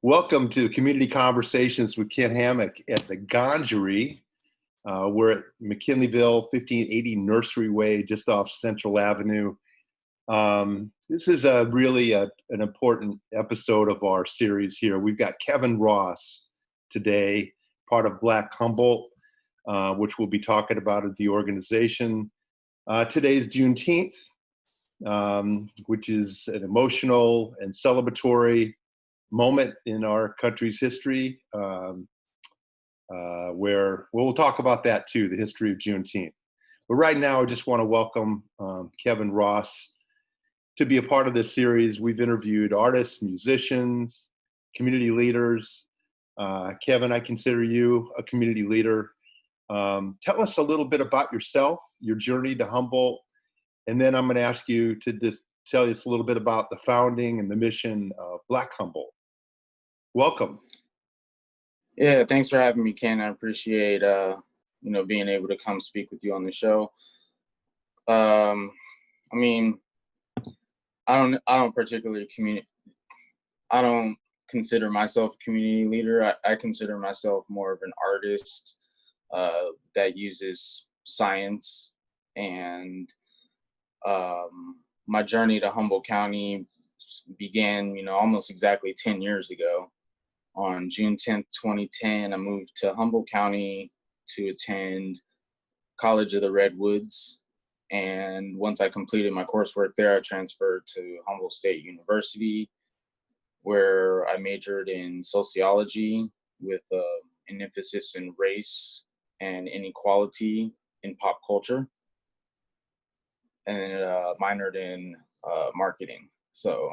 Welcome to Community Conversations with Ken Hamik at the Gangery. We're at McKinleyville, 1580 Nursery Way, just off Central Avenue. This is an important episode of our series here. We've got Kevin Ross today, part of Black Humboldt, which we'll be talking about at the organization. Today is Juneteenth, which is an emotional and celebratory moment in our country's history, where we'll talk about that too, the history of Juneteenth. But right now, I just want to welcome Kevin Ross to be a part of this series. We've interviewed artists, musicians, community leaders. Kevin, I consider you a community leader. Tell us a little bit about yourself, your journey to Humboldt, and then I'm going to ask you to just tell us a little bit about the founding and the mission of Black Humboldt. Welcome. Yeah, thanks for having me, Ken. I appreciate being able to come speak with you on the show. I don't particularly I don't consider myself a community leader. I consider myself more of an artist that uses science. And my journey to Humboldt County began, almost exactly 10 years ago. On June 10th, 2010, I moved to Humboldt County to attend College of the Redwoods. And once I completed my coursework there, I transferred to Humboldt State University, where I majored in sociology with an emphasis in race and inequality in pop culture, and minored in marketing. So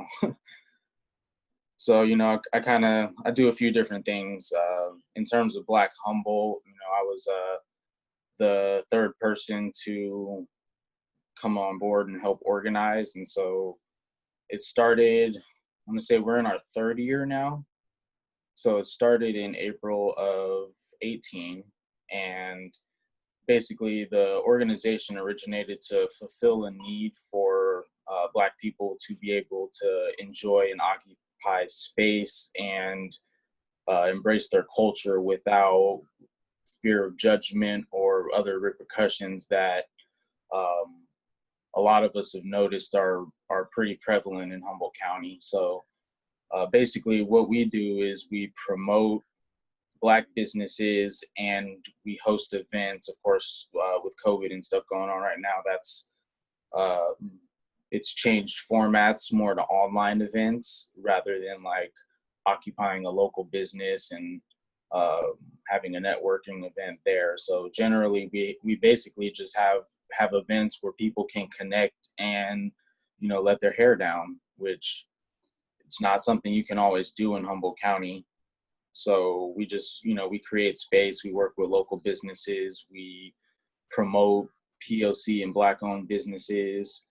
I do a few different things. In terms of Black Humboldt, I was the third person to come on board and help organize. And so it started, I'm gonna say we're in our third year now. So it started in April of 18. And basically the organization originated to fulfill a need for Black people to be able to enjoy and occupy space and embrace their culture without fear of judgment or other repercussions that a lot of us have noticed are pretty prevalent in Humboldt County. So basically what we do is we promote Black businesses and we host events. Of course, with COVID and stuff going on right now, that's it's changed formats more to online events rather than like occupying a local business and having a networking event there. So generally we basically just have events where people can connect and, let their hair down, which it's not something you can always do in Humboldt County. So we just, we create space, we work with local businesses, we promote POC and Black owned businesses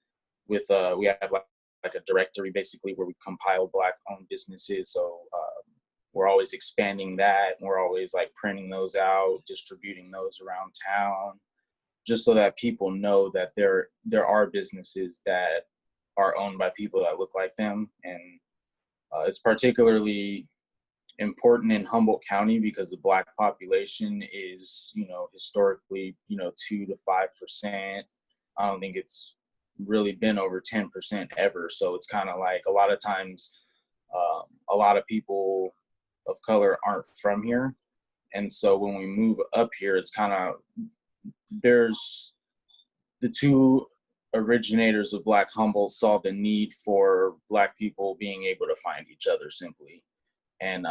with, we have like a directory basically where we compile Black owned businesses. So we're always expanding that. And we're always like printing those out, distributing those around town, just so that people know that there are businesses that are owned by people that look like them. And it's particularly important in Humboldt County because the Black population is, historically, 2 to 5%. I don't think it's really been over 10% ever. So it's kind of like a lot of times, a lot of people of color aren't from here. And so when we move up here, it's kind of, there's the two originators of Black Humboldt saw the need for Black people being able to find each other simply. And,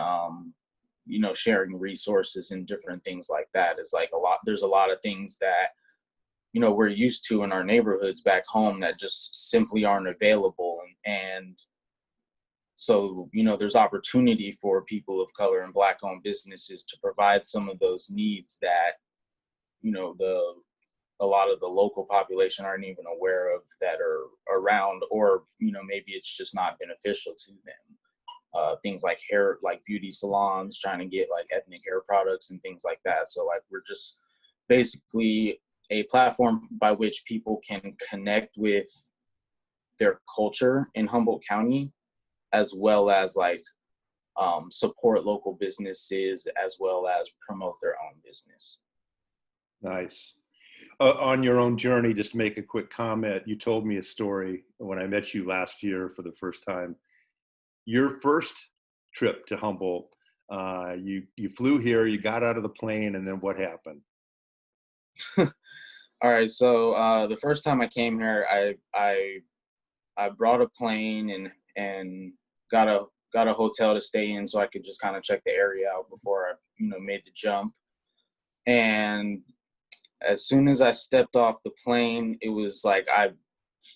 sharing resources and different things like that is like there's a lot of things that, we're used to in our neighborhoods back home that just simply aren't available. And so, there's opportunity for people of color and Black owned businesses to provide some of those needs that, a lot of the local population aren't even aware of that are around, or, maybe it's just not beneficial to them. Things like hair, like beauty salons, trying to get like ethnic hair products and things like that. So like, we're just basically a platform by which people can connect with their culture in Humboldt County, as well as like support local businesses as well as promote their own business. Nice. On your own journey, just to make a quick comment, you told me a story when I met you last year for the first time. Your first trip to Humboldt, you flew here, you got out of the plane, and then what happened? All right, so the first time I came here, I brought a plane and got a hotel to stay in so I could just kind of check the area out before I made the jump. And as soon as I stepped off the plane, it was like I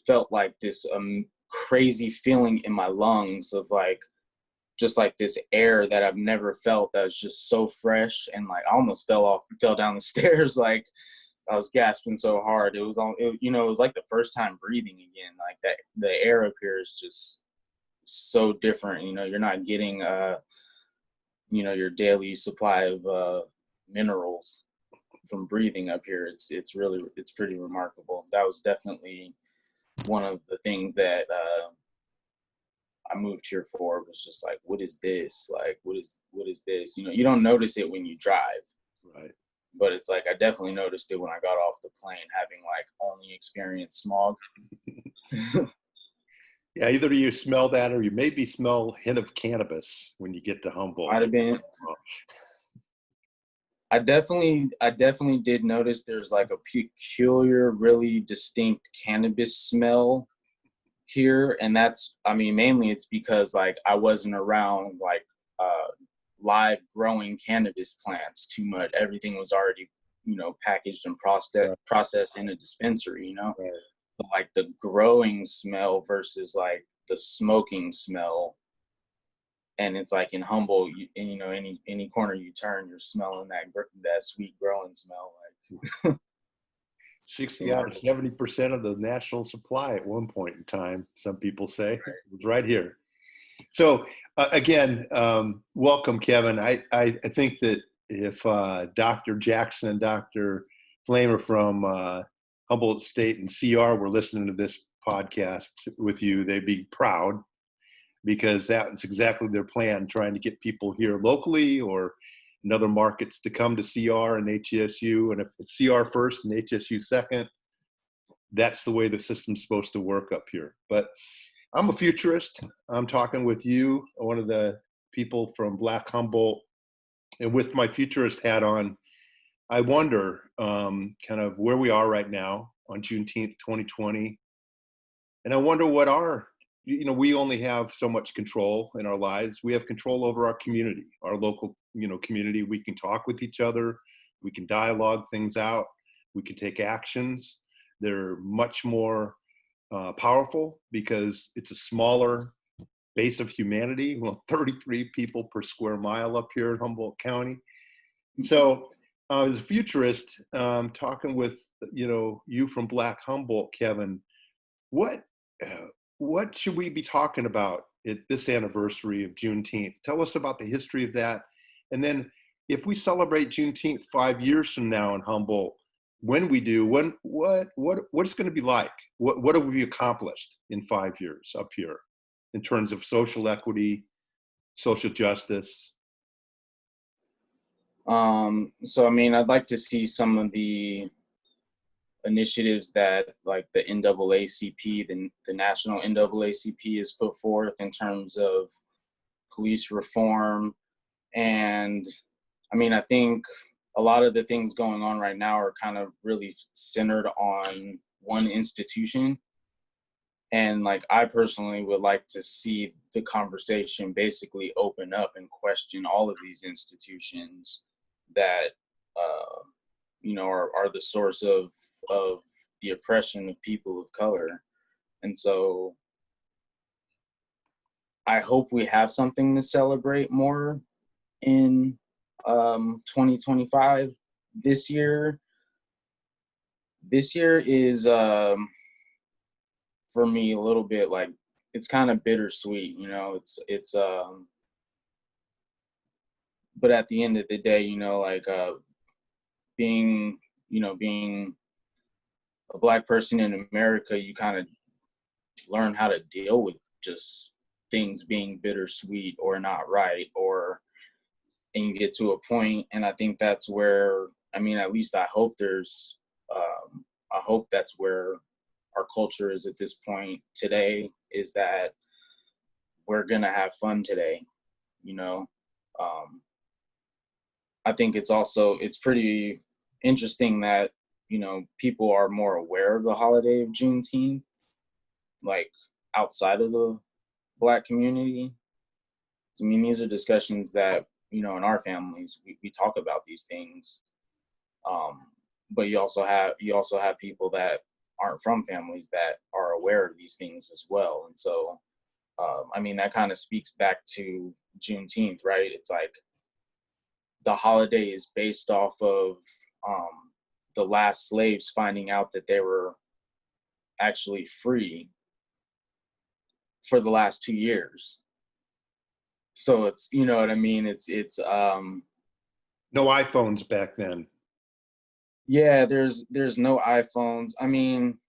felt like this crazy feeling in my lungs of like just like this air that I've never felt, that was just so fresh, and like I almost fell down the stairs, like I was gasping so hard. It was it was like the first time breathing again. Like that, the air up here is just so different. You're not getting your daily supply of minerals from breathing up here. It's pretty remarkable. That was definitely one of the things that I moved here for, was just like, what is this? Like, what is this? You don't notice it when you drive. Right. But it's like, I definitely noticed it when I got off the plane, having like only experienced smog. Yeah, either you smell that or you maybe smell a hint of cannabis when you get to Humboldt. Might have been. I definitely did notice there's like a peculiar, really distinct cannabis smell here, and that's, mainly it's because like I wasn't around like live growing cannabis plants too much. Everything was already packaged and processed in a dispensary. Right. But, like the growing smell versus like the smoking smell, and it's like in Humboldt, any corner you turn, you're smelling that sweet growing smell. Like 60 out of 70% of the national supply at one point in time, some people say. Right. It was right here. So again, welcome, Kevin. I think that if Dr. Jackson and Dr. Flamer from Humboldt State and CR were listening to this podcast with you, they'd be proud, because that's exactly their plan, trying to get people here locally or in other markets to come to CR and HSU. And if it's CR first and HSU second, that's the way the system's supposed to work up here. But I'm a futurist. I'm talking with you, one of the people from Black Humboldt. And with my futurist hat on, I wonder kind of where we are right now on Juneteenth, 2020. And I wonder what we only have so much control in our lives. We have control over our community, our local, community. We can talk with each other. We can dialogue things out. We can take actions. They're much more powerful because it's a smaller base of humanity. Well, 33 people per square mile up here in Humboldt County. So as a futurist, talking with, you from Black Humboldt, Kevin, what should we be talking about at this anniversary of Juneteenth? Tell us about the history of that. And then if we celebrate Juneteenth 5 years from now in Humboldt, when we do, what's going to be like? What have we accomplished in 5 years up here in terms of social equity, social justice? So, I'd like to see some of the initiatives that like the NAACP, the national NAACP has put forth in terms of police reform. And I think a lot of the things going on right now are kind of really centered on one institution. And like, I personally would like to see the conversation basically open up and question all of these institutions that, are the source of the oppression of people of color. And so I hope we have something to celebrate more in 2025. This year is for me a little bit like, it's kind of bittersweet, it's but at the end of the day, being a Black person in America, you kind of learn how to deal with just things being bittersweet or not right, or and you get to a point, and I think that's where, I mean, at least I hope I hope that's where our culture is at this point today, is that we're gonna have fun today, you know. Um, I think it's pretty interesting that, people are more aware of the holiday of Juneteenth, like outside of the Black community. I mean, these are discussions that, in our families, we talk about these things. Um, but you also have people that aren't from families that are aware of these things as well. And so, I mean, that kind of speaks back to Juneteenth, right? It's like the holiday is based off of the last slaves finding out that they were actually free for the last 2 years. So it's, you know what I mean? It's No iPhones back then. yeah, there's no iPhones. I mean,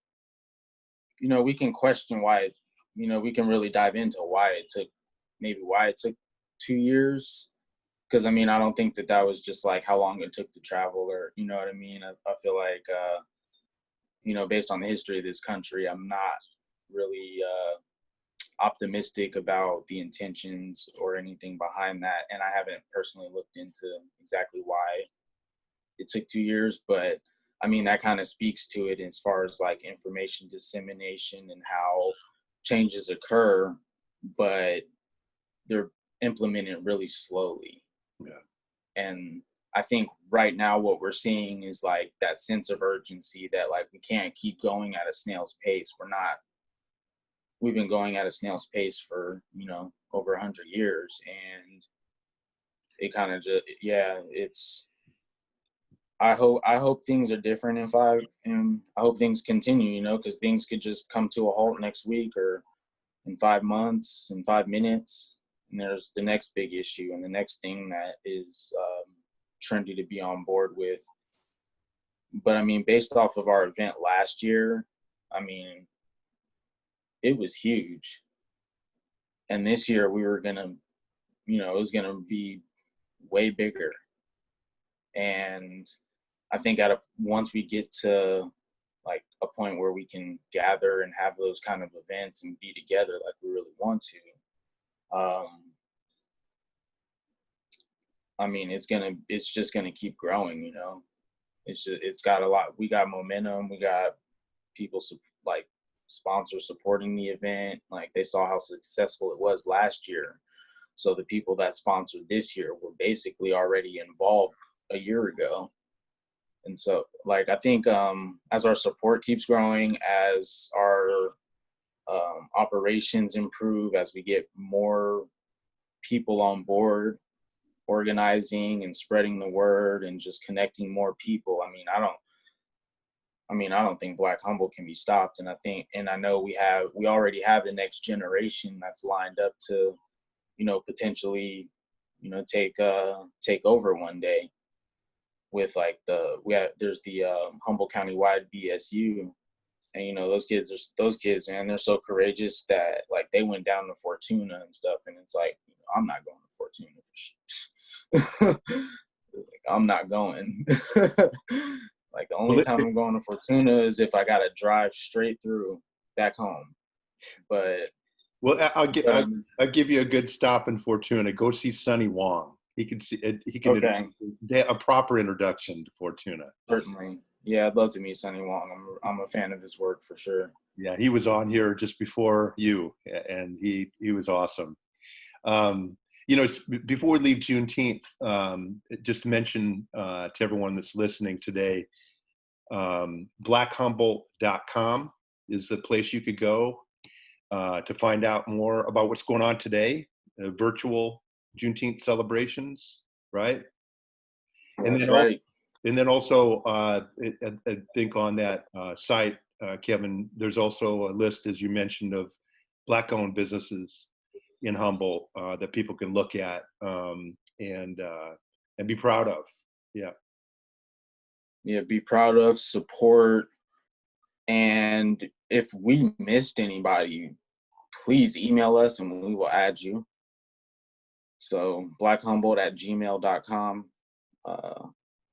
we can question why we can really dive into why it took 2 years. Because, I mean, I don't think that was just like how long it took to travel, or, you know what I mean? I feel like, based on the history of this country, I'm not really optimistic about the intentions or anything behind that. And I haven't personally looked into exactly why it took 2 years, but I mean, that kind of speaks to it as far as like information dissemination and how changes occur, but they're implemented really slowly. Yeah. And I think right now what we're seeing is like that sense of urgency that like we can't keep going at a snail's pace. We've been going at a snail's pace for, over 100 years. And it kind of just, yeah, I hope things are different and I hope things continue, because things could just come to a halt next week or in 5 months, in 5 minutes. And there's the next big issue and the next thing that is trendy to be on board with. But I mean, based off of our event last year, I mean, it was huge. And this year we were gonna, it was gonna be way bigger. And I think once we get to like a point where we can gather and have those kind of events and be together like we really want to, I mean, it's just gonna keep growing. It's got a lot. We got momentum. We got people like sponsors supporting the event. Like they saw how successful it was last year. So the people that sponsored this year were basically already involved a year ago. And so, like, I think as our support keeps growing, as our operations improve, as we get more people on board, organizing and spreading the word and just connecting more people. I don't think Black Humboldt can be stopped. And I know we already have the next generation that's lined up to, potentially, take over one day with like there's the Humboldt County-wide BSU. And those kids, man, they're so courageous that like they went down to Fortuna and stuff, and it's like, I'm not going to Fortuna for shit. Like, I'm not going. Like the only time I'm going to Fortuna is if I gotta drive straight through back home. But I'll give you a good stop in Fortuna. Go see Sonny Wong. He can okay. A proper introduction to Fortuna. Certainly. Yeah, I'd love to meet Sonny Wong. I'm a fan of his work for sure. Yeah, he was on here just before you, and he was awesome. Before we leave Juneteenth, just to mention to everyone that's listening today, blackhumboldt.com is the place you could go to find out more about what's going on today, virtual Juneteenth celebrations, right? That's right. And then also, I think on that site, Kevin, there's also a list, as you mentioned, of Black-owned businesses in Humboldt that people can look at and be proud of. Yeah. Yeah, be proud of, support, and if we missed anybody, please email us and we will add you. So blackhumboldt@gmail.com.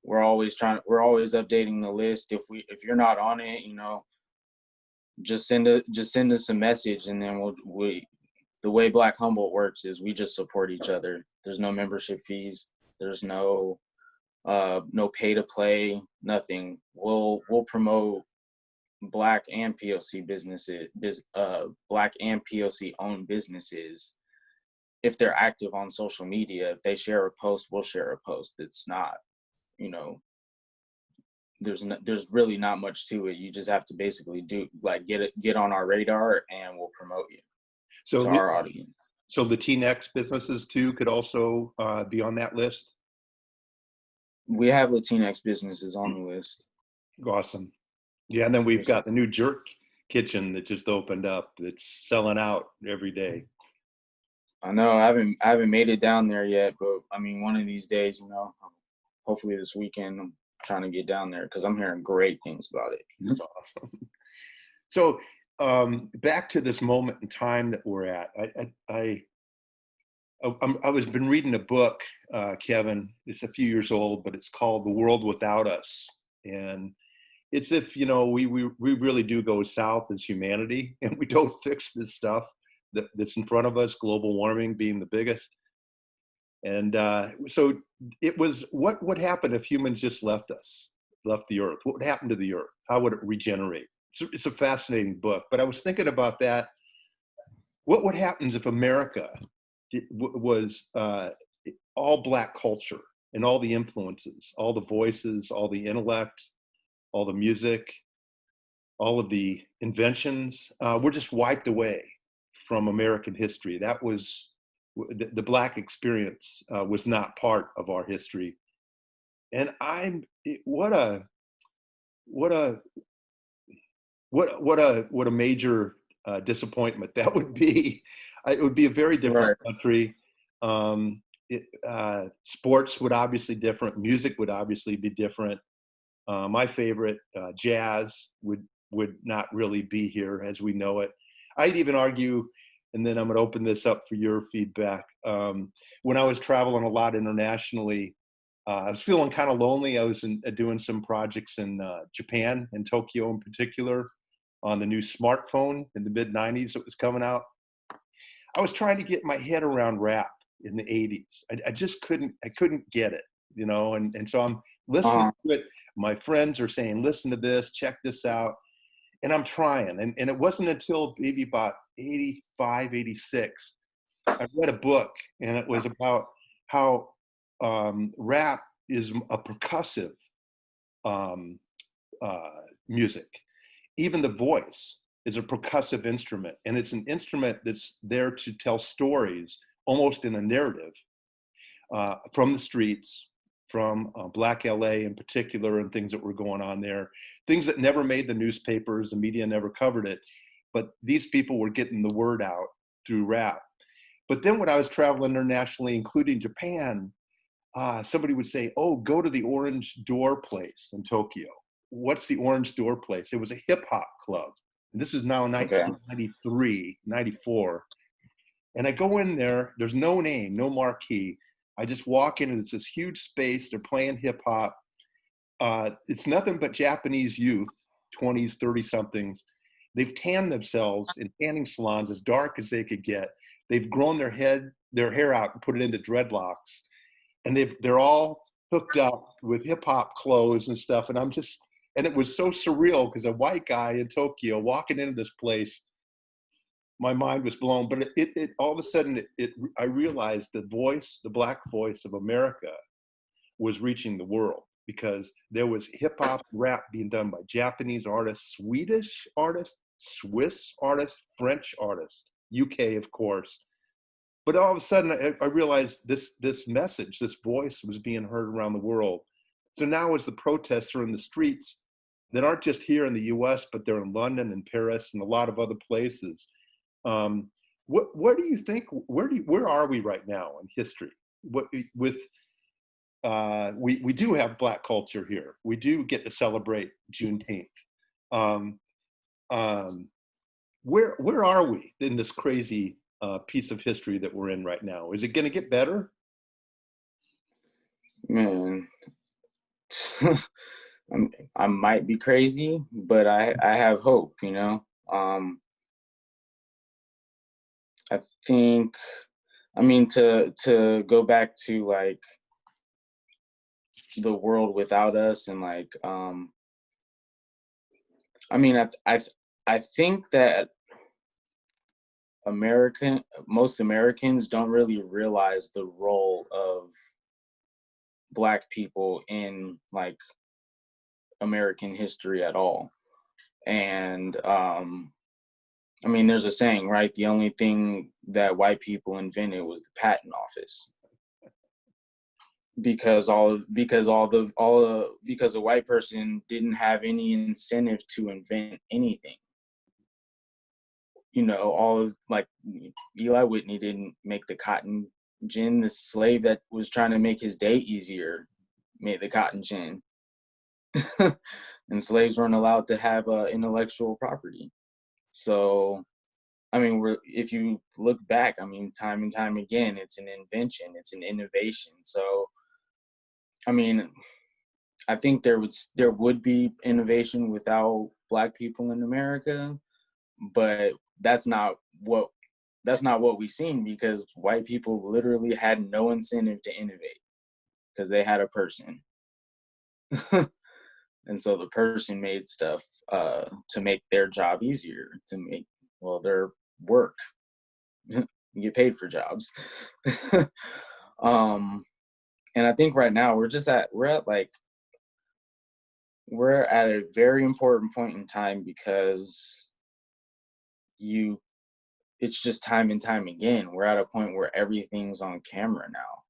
We're always updating the list. If you're not on it, just send us a message, and then the way Black Humboldt works is we just support each other. There's no membership fees. There's no pay to play, nothing. We'll promote Black and POC businesses, Black and POC owned businesses. If they're active on social media, if they share a post, we'll share a post. It's not, there's really not much to it. You just have to basically get on our radar, and we'll promote you to our audience. So Latinx businesses too could also be on that list? We have Latinx businesses on the list. Awesome. Yeah, and then we've got the new jerk kitchen that just opened up. That's selling out every day. I know I haven't made it down there yet, but I mean, one of these days, hopefully this weekend, I'm trying to get down there because I'm hearing great things about it. That's awesome. So back to this moment in time that we're at. I was been reading a book, Kevin. It's a few years old, but it's called "The World Without Us," and it's if we really do go south as humanity, and we don't fix this stuff that's in front of us, global warming being the biggest. And so it was, what would happen if humans just left the earth? What would happen to the earth? How would it regenerate? It's a fascinating book, but I was thinking about that. What would happen if America was all Black culture and all the influences, all the voices, all the intellect, all the music, all of the inventions were just wiped away from American history? That was the Black experience was not part of our history. And what a major disappointment that would be. It would be a very different country. Sports would obviously different. Music would obviously be different. My favorite, jazz, would not really be here as we know it. I'd even argue, and then I'm going to open this up for your feedback. When I was traveling a lot internationally, I was feeling kind of lonely. I was doing some projects in Japan, in Tokyo in particular, on the new smartphone in the mid-90s that was coming out. I was trying to get my head around rap in the 80s. I just couldn't get it, and so I'm listening to it. My friends are saying, listen to this, check this out. And I'm trying. And it wasn't until maybe about 85, 86, I read a book, and it was about how rap is a percussive music. Even the voice is a percussive instrument, and it's an instrument that's there to tell stories almost in a narrative from the streets, from Black LA in particular, and things that were going on there, things that never made the newspapers, the media never covered it, but these people were getting the word out through rap. But then when I was traveling internationally, including Japan, somebody would say, oh, go to the Orange Door place in Tokyo. What's the Orange Door place? It was a hip hop club. And this is now 1993, 94. And I go in there, there's no name, no marquee. I just walk in and it's this huge space. They're playing hip hop. It's nothing but Japanese youth, 20s, 30 somethings. They've tanned themselves in tanning salons as dark as they could get. They've grown their hair out and put it into dreadlocks. And they're all hooked up with hip hop clothes and stuff. And it was so surreal because a white guy in Tokyo walking into this place, my mind was blown. But it all of a sudden, I realized the Black voice of America was reaching the world, because there was hip hop rap being done by Japanese artists, Swedish artists, Swiss artists, French artists, UK, of course. But all of a sudden, I realized this message, this voice was being heard around the world. So now as the protests are in the streets that aren't just here in the US, but they're in London and Paris and a lot of other places. What do you think, where are we right now in history? We do have Black culture here. We do get to celebrate Juneteenth. where are we in this crazy piece of history that we're in right now? Is it going to get better? Man, I might be crazy, but I have hope, you know. I think, I mean, to go back to like the world without us, and like, I mean, I think that most Americans don't really realize the role of Black people in like American history at all. And I mean, there's a saying, right? The only thing that white people invented was the patent office, because because a white person didn't have any incentive to invent anything. You know, all of like Eli Whitney didn't make the cotton gin. The slave that was trying to make his day easier made the cotton gin. And slaves weren't allowed to have intellectual property. So, I mean, if you look back, I mean, time and time again, it's an invention, it's an innovation. So, I mean, I think there would be innovation without Black people in America, but that's not what we've seen, because white people literally had no incentive to innovate because they had a person. And so the person made stuff to make their job easier, to make, well, their work. You get paid for jobs. um and I think right now we're at a very important point in time, because you it's just time and time again we're at a point where everything's on camera now.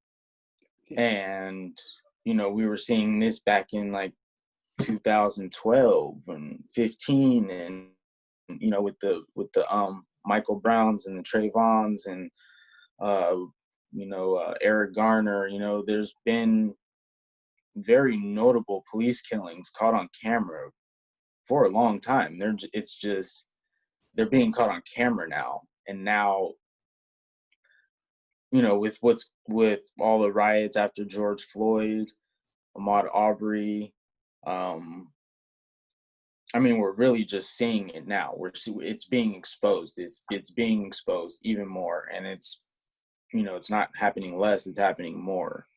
Yeah. And you know, we were seeing this back in like 2012 and 15, and you know, with the Michael Browns and the Trayvons, and uh Eric Garner. You know, there's been very notable police killings caught on camera for a long time. It's just they're being caught on camera now. And now, you know, with all the riots after George Floyd, Ahmaud Arbery, um, I mean, we're really just seeing it now. It's being exposed. It's being exposed even more, and it's, you know, it's not happening less. It's happening more.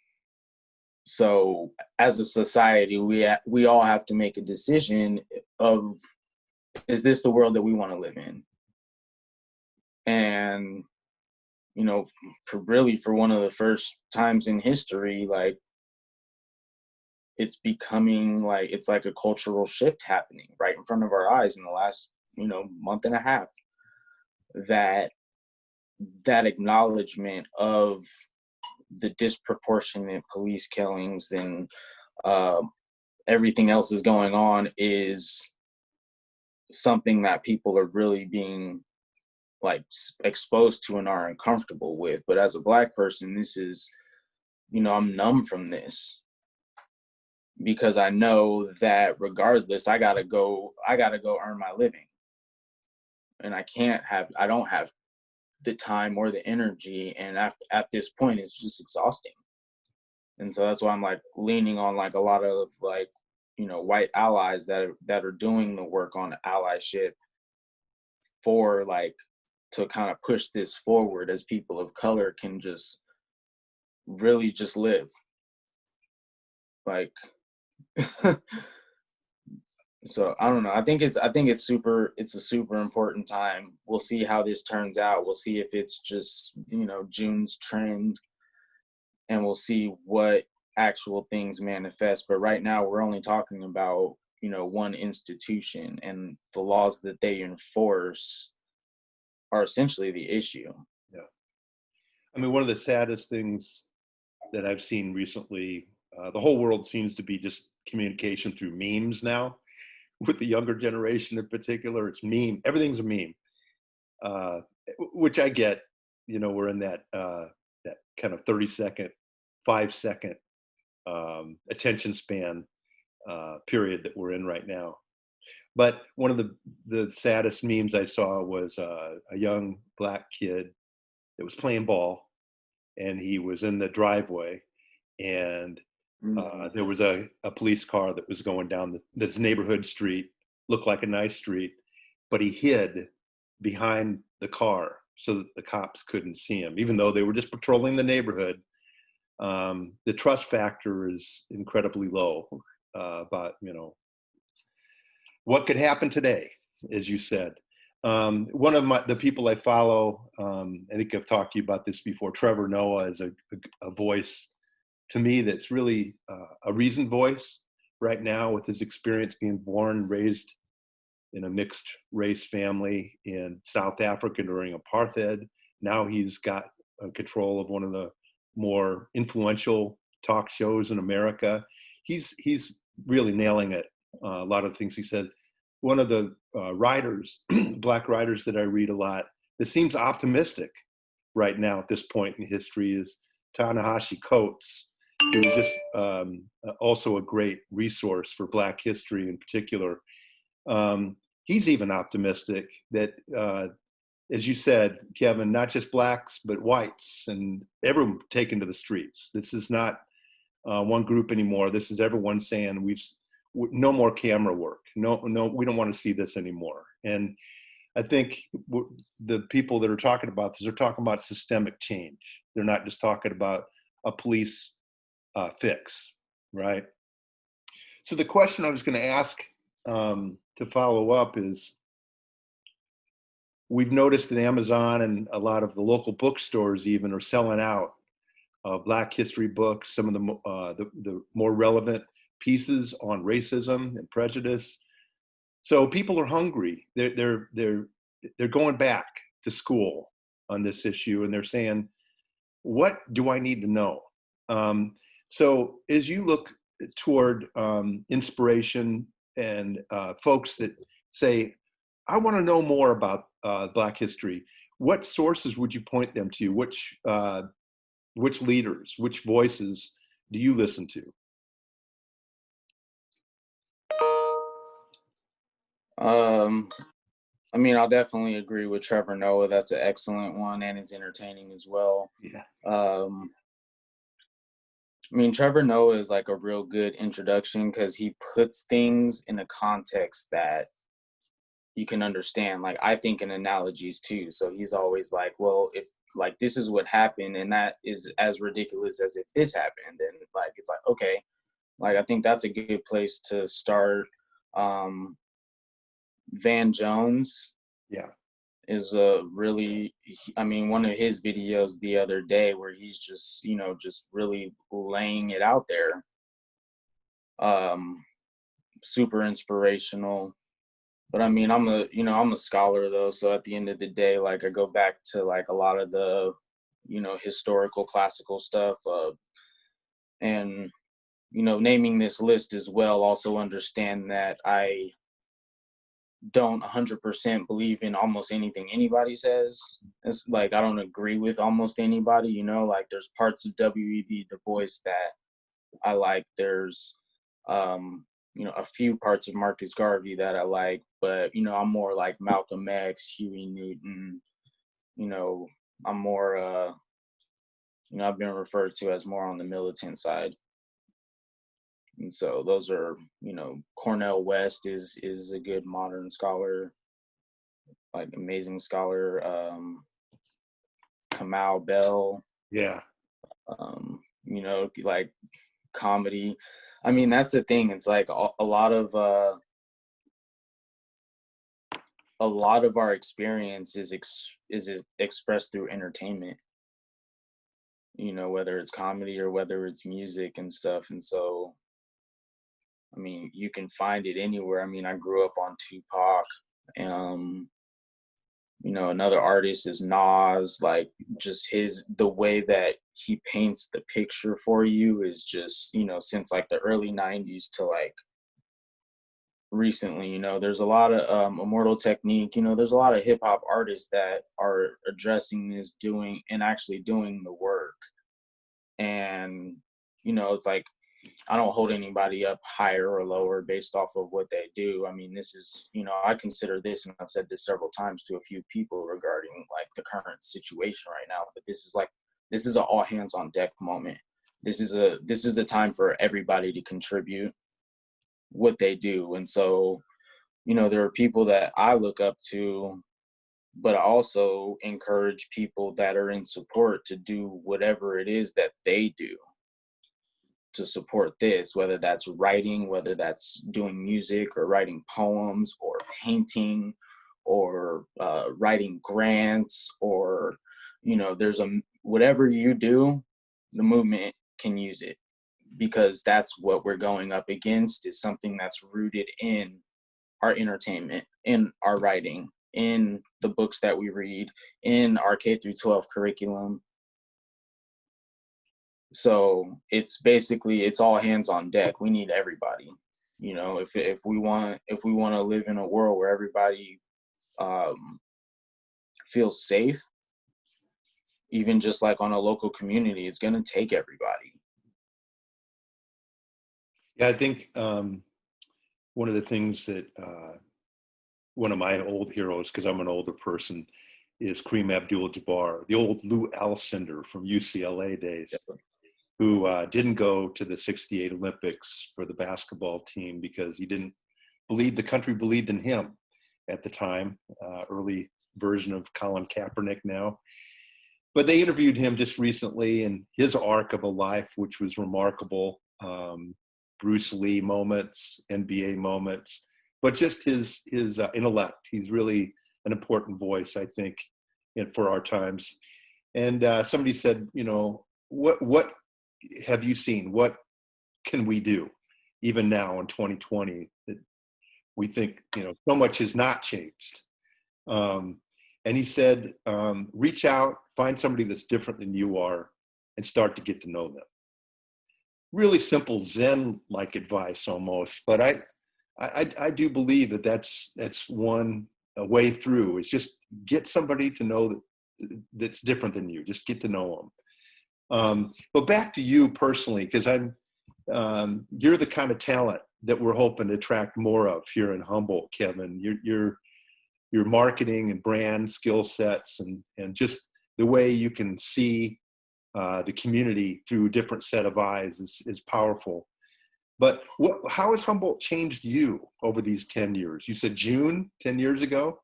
So as a society, we all have to make a decision of, is this the world that we want to live in? And you know, for one of the first times in history, like it's becoming like it's like a cultural shift happening right in front of our eyes in the last, you know, month and a half. That acknowledgement of the disproportionate police killings and uh, everything else is going on is something that people are really being like exposed to and are uncomfortable with. But as a Black person, this is, you know, I'm numb from this, because I know that regardless, I gotta go earn my living. And I don't have the time or the energy. And at this point, it's just exhausting. And so that's why I'm like leaning on like a lot of like, you know, white allies that are doing the work on allyship, for like to kind of push this forward, as people of color can just really just live. Like so I don't know. It's a super important time. We'll see how this turns out. We'll see if it's just, you know, June's trend, and we'll see what actual things manifest. But right now we're only talking about, you know, one institution, and the laws that they enforce are essentially the issue. Yeah. I mean, one of the saddest things that I've seen recently, the whole world seems to be just communication through memes now. With the younger generation in particular, it's meme. Everything's a meme, uh, which I get. You know, we're in that kind of 30-second, 5-second attention span period that we're in right now. But one of the saddest memes I saw was a young black kid that was playing ball, and he was in the driveway, and there was a police car that was going down this neighborhood street, looked like a nice street, but he hid behind the car so that the cops couldn't see him, even though they were just patrolling the neighborhood. The trust factor is incredibly low about, what could happen today, as you said. One of the people I follow, I think I've talked to you about this before, Trevor Noah is a voice to me that's really a reasoned voice right now, with his experience being born and raised in a mixed race family in South Africa during apartheid. Now he's got control of one of the more influential talk shows in America. He's really nailing it. A lot of the things he said. One of the writers, black writers that I read a lot, that seems optimistic right now at this point in history is Ta-Nehisi Coates, who's just also a great resource for Black history in particular. He's even optimistic that, as you said, Kevin, not just blacks, but whites and everyone taken to the streets. This is not one group anymore. This is everyone saying no more camera work. No, we don't want to see this anymore. And I think the people that are talking about this are talking about systemic change. They're not just talking about a police fix, right? So the question I was going to ask to follow up is, we've noticed that Amazon and a lot of the local bookstores even are selling out Black history books, some of the more relevant pieces on racism and prejudice. So people are hungry. They're going back to school on this issue, and they're saying, what do I need to know? So as you look toward inspiration and folks that say, I want to know more about Black history, what sources would you point them to? Which leaders, which voices do you listen to? I mean, I'll definitely agree with Trevor Noah. That's an excellent one, and it's entertaining as well. Yeah. I mean, Trevor Noah is like a real good introduction because he puts things in a context that you can understand. Like, I think in analogies too. So he's always like, well, if like this is what happened and that is as ridiculous as if this happened. And like, it's like, okay, like, I think that's a good place to start. Van Jones. Yeah. Is really, I mean, one of his videos the other day where he's just, just really laying it out there. Super inspirational. But I mean, I'm a scholar though. So at the end of the day, like, I go back to like a lot of the, historical classical stuff. And, naming this list as well, also understand that I don't 100% believe in almost anything anybody says. It's like, I don't agree with almost anybody, like there's parts of W.E.B. Du Bois that I like. There's, a few parts of Marcus Garvey that I like, but, I'm more like Malcolm X, Huey Newton, I'm more, I've been referred to as more on the militant side. And so those are, Cornel West is a good modern scholar, like amazing scholar. Kamau Bell. Yeah. Like comedy. I mean, that's the thing. It's like a lot of our experience is expressed through entertainment. Whether it's comedy or whether it's music and stuff. And so, I mean, you can find it anywhere. I mean, I grew up on Tupac. Another artist is Nas. Like, just the way that he paints the picture for you is just, since like the early 90s to like recently, there's a lot of Immortal Technique, there's a lot of hip hop artists that are addressing this, doing and actually doing the work. And, it's like, I don't hold anybody up higher or lower based off of what they do. I mean, this is, I consider this, and I've said this several times to a few people regarding like the current situation right now, but this is an all hands on deck moment. This is a time for everybody to contribute what they do. And so, there are people that I look up to, but I also encourage people that are in support to do whatever it is that they do to support this, whether that's writing, whether that's doing music or writing poems or painting or writing grants, or there's whatever you do, the movement can use it, because that's what we're going up against, is something that's rooted in our entertainment, in our writing, in the books that we read, in our K through 12 curriculum. So it's all hands on deck. We need everybody. If we want to live in a world where everybody feels safe, even just like on a local community, it's going to take everybody. Yeah, I think one of the things that one of my old heroes, because I'm an older person, is Kareem Abdul-Jabbar, the old Lou Alcindor from UCLA days, who didn't go to the '68 Olympics for the basketball team because he didn't believe the country believed in him at the time, early version of Colin Kaepernick now. But they interviewed him just recently, and his arc of a life, which was remarkable, Bruce Lee moments, NBA moments, but just his intellect. He's really an important voice, I think, for our times. And somebody said, what have you seen? What can we do, even now in 2020, that we think, so much has not changed? And he said, reach out, find somebody that's different than you are, and start to get to know them. Really simple Zen-like advice almost, but I do believe that that's one way through, is just get somebody to know that's different than you. Just get to know them. But back to you personally, because you're the kind of talent that we're hoping to attract more of here in Humboldt, Kevin. Your marketing and brand skill sets, and just the way you can see the community through a different set of eyes is powerful. But how has Humboldt changed you over these 10 years? You said June 10 years ago?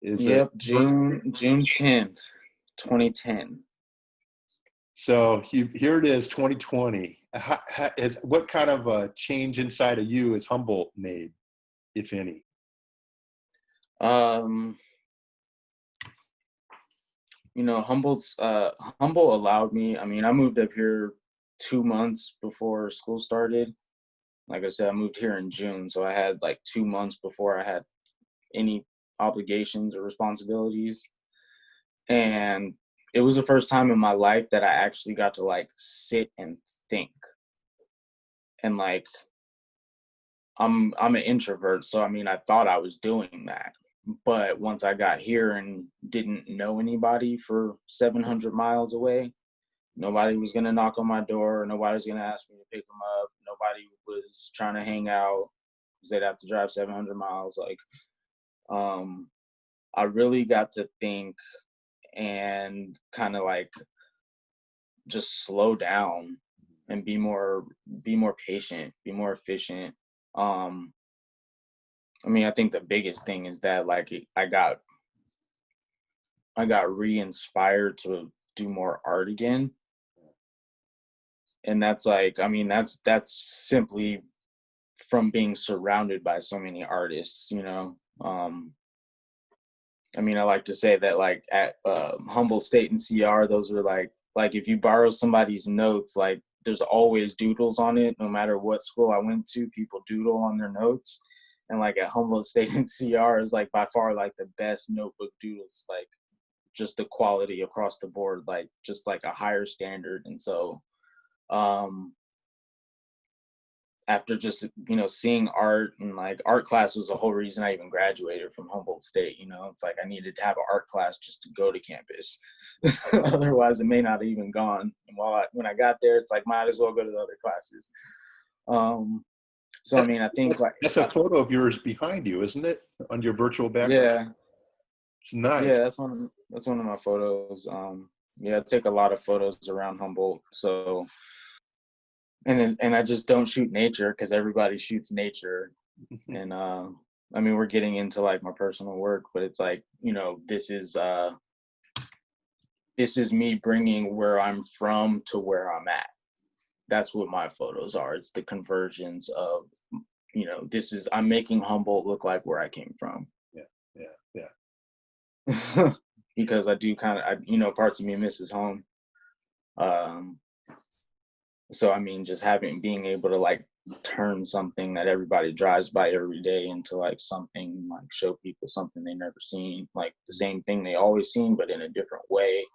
Yep, June 10th, 2010. So here it is, 2020. What kind of a change inside of you has Humboldt made, if any? Humboldt allowed me. I mean, I moved up here 2 months before school started. Like I said, I moved here in June, so I had like 2 months before I had any obligations or responsibilities. And it was the first time in my life that I actually got to like sit and think. And like, I'm an introvert, so I mean, I thought I was doing that. But once I got here and didn't know anybody for 700 miles away, nobody was going to knock on my door. Nobody was going to ask me to pick them up. Nobody was trying to hang out because they'd have to drive 700 miles. Like, I really got to think and kind of like just slow down and be more patient, be more efficient. I mean, I think the biggest thing is that like I got re-inspired to do more art again. And that's like, I mean, that's simply from being surrounded by so many artists, I mean, I like to say that like at Humboldt State and CR, those are like if you borrow somebody's notes, like there's always doodles on it. No matter what school I went to, people doodle on their notes. And like at Humboldt State and CR is like by far like the best notebook doodles, like just the quality across the board, like just like a higher standard. And so after just, seeing art, and like art class was the whole reason I even graduated from Humboldt State. It's like I needed to have an art class just to go to campus. Otherwise it may not have even gone. And when I got there, it's like, might as well go to the other classes. Um, so I That's, mean, I think like, that's a photo of yours behind you, isn't it? On your virtual background. yeah, It's nice. yeah, that's one of my photos. Yeah, I take a lot of photos around Humboldt. So, and I just don't shoot nature because everybody shoots nature. And I mean, we're getting into like my personal work, but it's like, this is me bringing where I'm from to where I'm at. That's what my photos are. It's the conversions of, I'm making Humboldt look like where I came from. Yeah, yeah, Because I do kind of, parts of me misses home. Um, so I mean, just being able to like turn something that everybody drives by every day into like something, like show people something they never seen, like the same thing they always seen, but in a different way.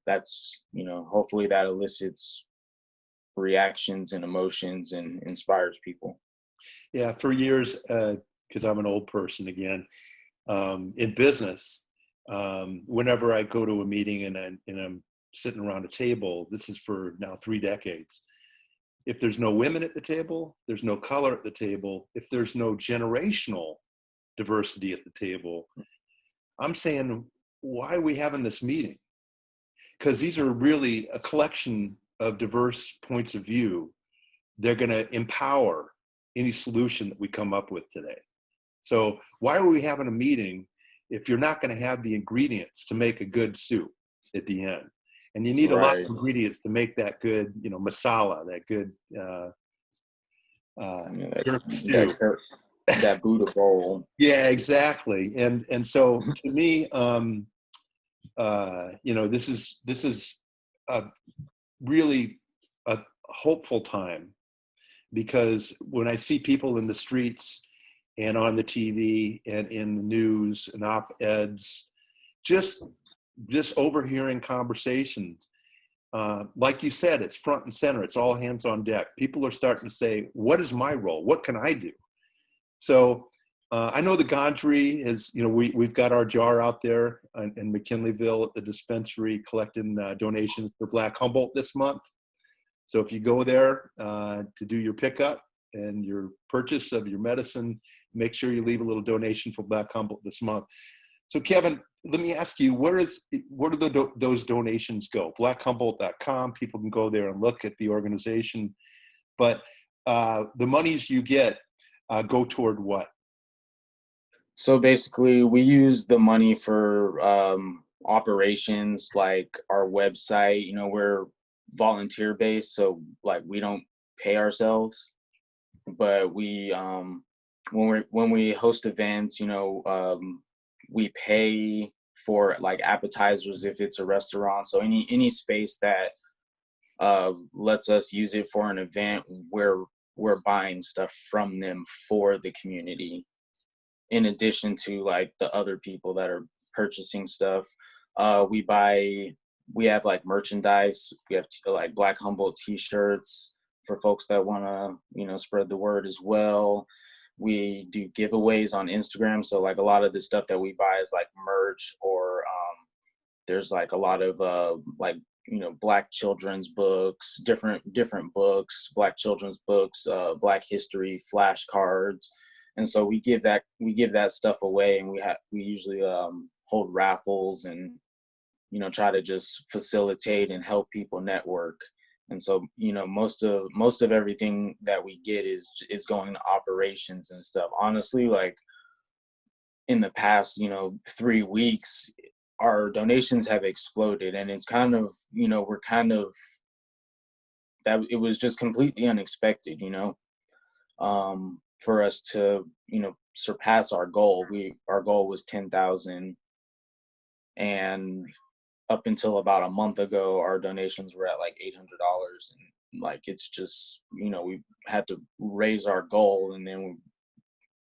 That's, hopefully that elicits reactions and emotions and inspires people. yeah. For years, because I'm an old person again, in business, whenever I go to a meeting and I'm sitting around a table, this is for now 3 decades. If there's no women at the table, there's no color at the table. If there's no generational diversity at the table, I'm saying, why are we having this meeting? Because these are really a collection of diverse points of view. They're going to empower any solution that we come up with today. So why are we having a meeting if you're not going to have the ingredients to make a good soup at the end? And you need a lot of ingredients to make that good, masala, that good jerk stew. That Buddha bowl. Yeah, exactly. And so to me, this is a really a hopeful time, because when I see people in the streets and on the TV and in the news and op-eds, just overhearing conversations, like you said, it's front and center. It's all hands on deck. People are starting to say, what is my role? What can I do? So I know the Gondry is, we've got our jar out there in McKinleyville at the dispensary collecting donations for Black Humboldt this month. So if you go there to do your pickup and your purchase of your medicine, make sure you leave a little donation for Black Humboldt this month. So Kevin, let me ask you, where do those donations go? BlackHumboldt.com. People can go there and look at the organization, but the monies you get go toward what? So basically, we use the money for operations, like our website. We're volunteer based, so like we don't pay ourselves, but we when we host events, we pay for like appetizers if it's a restaurant. So any space that lets us use it for an event, we're buying stuff from them for the community, in addition to like the other people that are purchasing stuff. We have like merchandise. We have like Black Humboldt t-shirts for folks that want to, spread the word as well. We do giveaways on Instagram. So like a lot of the stuff that we buy is like merch, or there's like a lot of Black children's books, different books, Black children's books, Black history flashcards. And so we give that stuff away, and we usually hold raffles and try to just facilitate and help people network. And so most of everything that we get is going to operations and stuff. Honestly, like in the past 3 weeks, our donations have exploded, and it's kind of we're kind of that it was just completely unexpected, for us to surpass our goal. Our goal was 10,000, and up until about a month ago, our donations were at like $800, and like it's just we had to raise our goal, and then we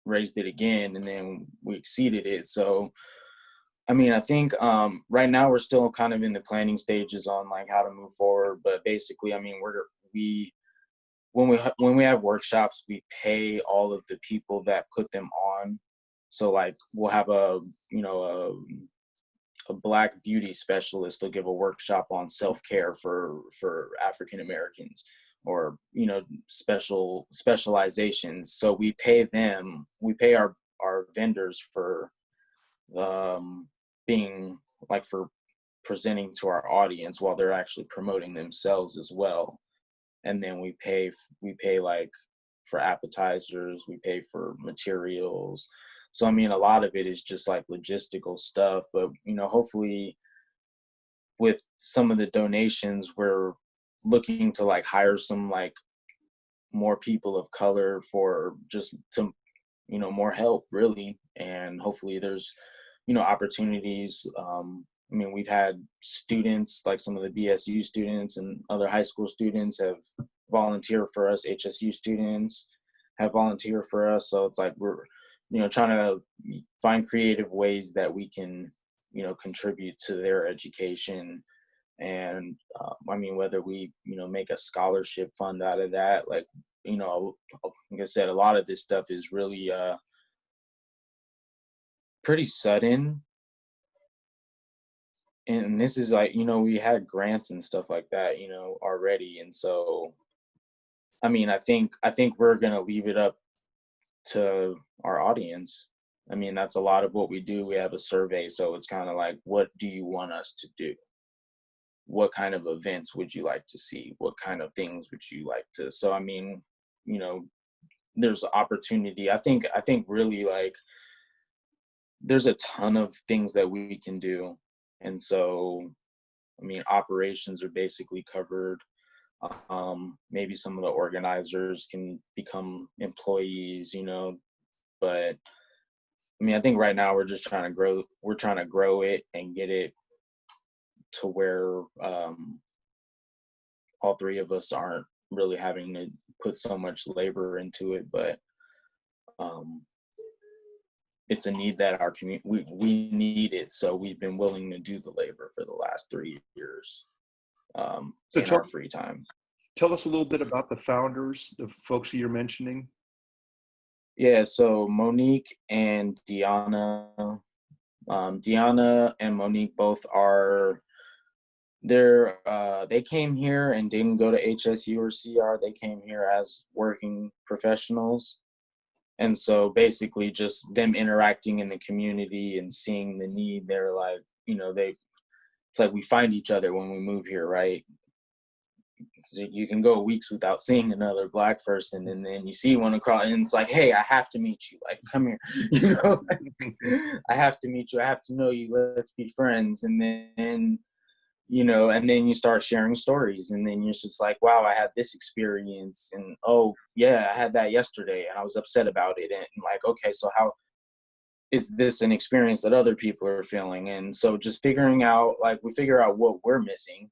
raised it again, and then we exceeded it. So I mean, I think right now we're still kind of in the planning stages on like how to move forward, but basically, I mean, when we have workshops, we pay all of the people that put them on. So like we'll have a Black beauty specialist will give a workshop on self-care for African Americans. or specializations. So we pay them, we pay our vendors for being like for presenting to our audience while they're actually promoting themselves as well. And then we pay like for appetizers, we pay for materials. So I mean, a lot of it is just like logistical stuff, but hopefully with some of the donations, we're looking to like hire some like more people of color for just to more help really. And hopefully there's opportunities. I mean, we've had students like some of the BSU students and other high school students have volunteered for us. HSU students have volunteered for us. So it's like we're trying to find creative ways that we can contribute to their education. And I mean, whether we make a scholarship fund out of that, like like I said, a lot of this stuff is really pretty sudden. And this is like we had grants and stuff like that already. And so I mean, I think we're gonna leave it up to our audience. I mean, that's a lot of what we do. We have a survey, so it's kind of like, what do you want us to do? What kind of events would you like to see? What kind of things would you like to? So I mean, there's opportunity. I think really like there's a ton of things that we can do. And so I mean, operations are basically covered. Maybe some of the organizers can become employees, but I mean, I think right now we're just trying to grow. We're trying to grow it and get it to where all three of us aren't really having to put so much labor into it. But um, it's a need that our community we need it. So we've been willing to do the labor for the last 3 years So in our free time. tell us a little bit about the founders, the folks that you're mentioning. Yeah, so Monique and Deanna, Deanna and Monique both they came here and didn't go to HSU or CR. They came here as working professionals. And so basically just them interacting in the community and seeing the need, they're like, it's like we find each other when we move here, right? You can go weeks without seeing another Black person, and then you see one across, and it's like, hey, I have to meet you. Like, come here, I have to meet you. I have to know you. Let's be friends. And then, and then you start sharing stories, and then you're just like, wow, I had this experience, and oh yeah, I had that yesterday, and I was upset about it, and like, okay, so how is this an experience that other people are feeling? And so just figuring out, like, we figure out what we're missing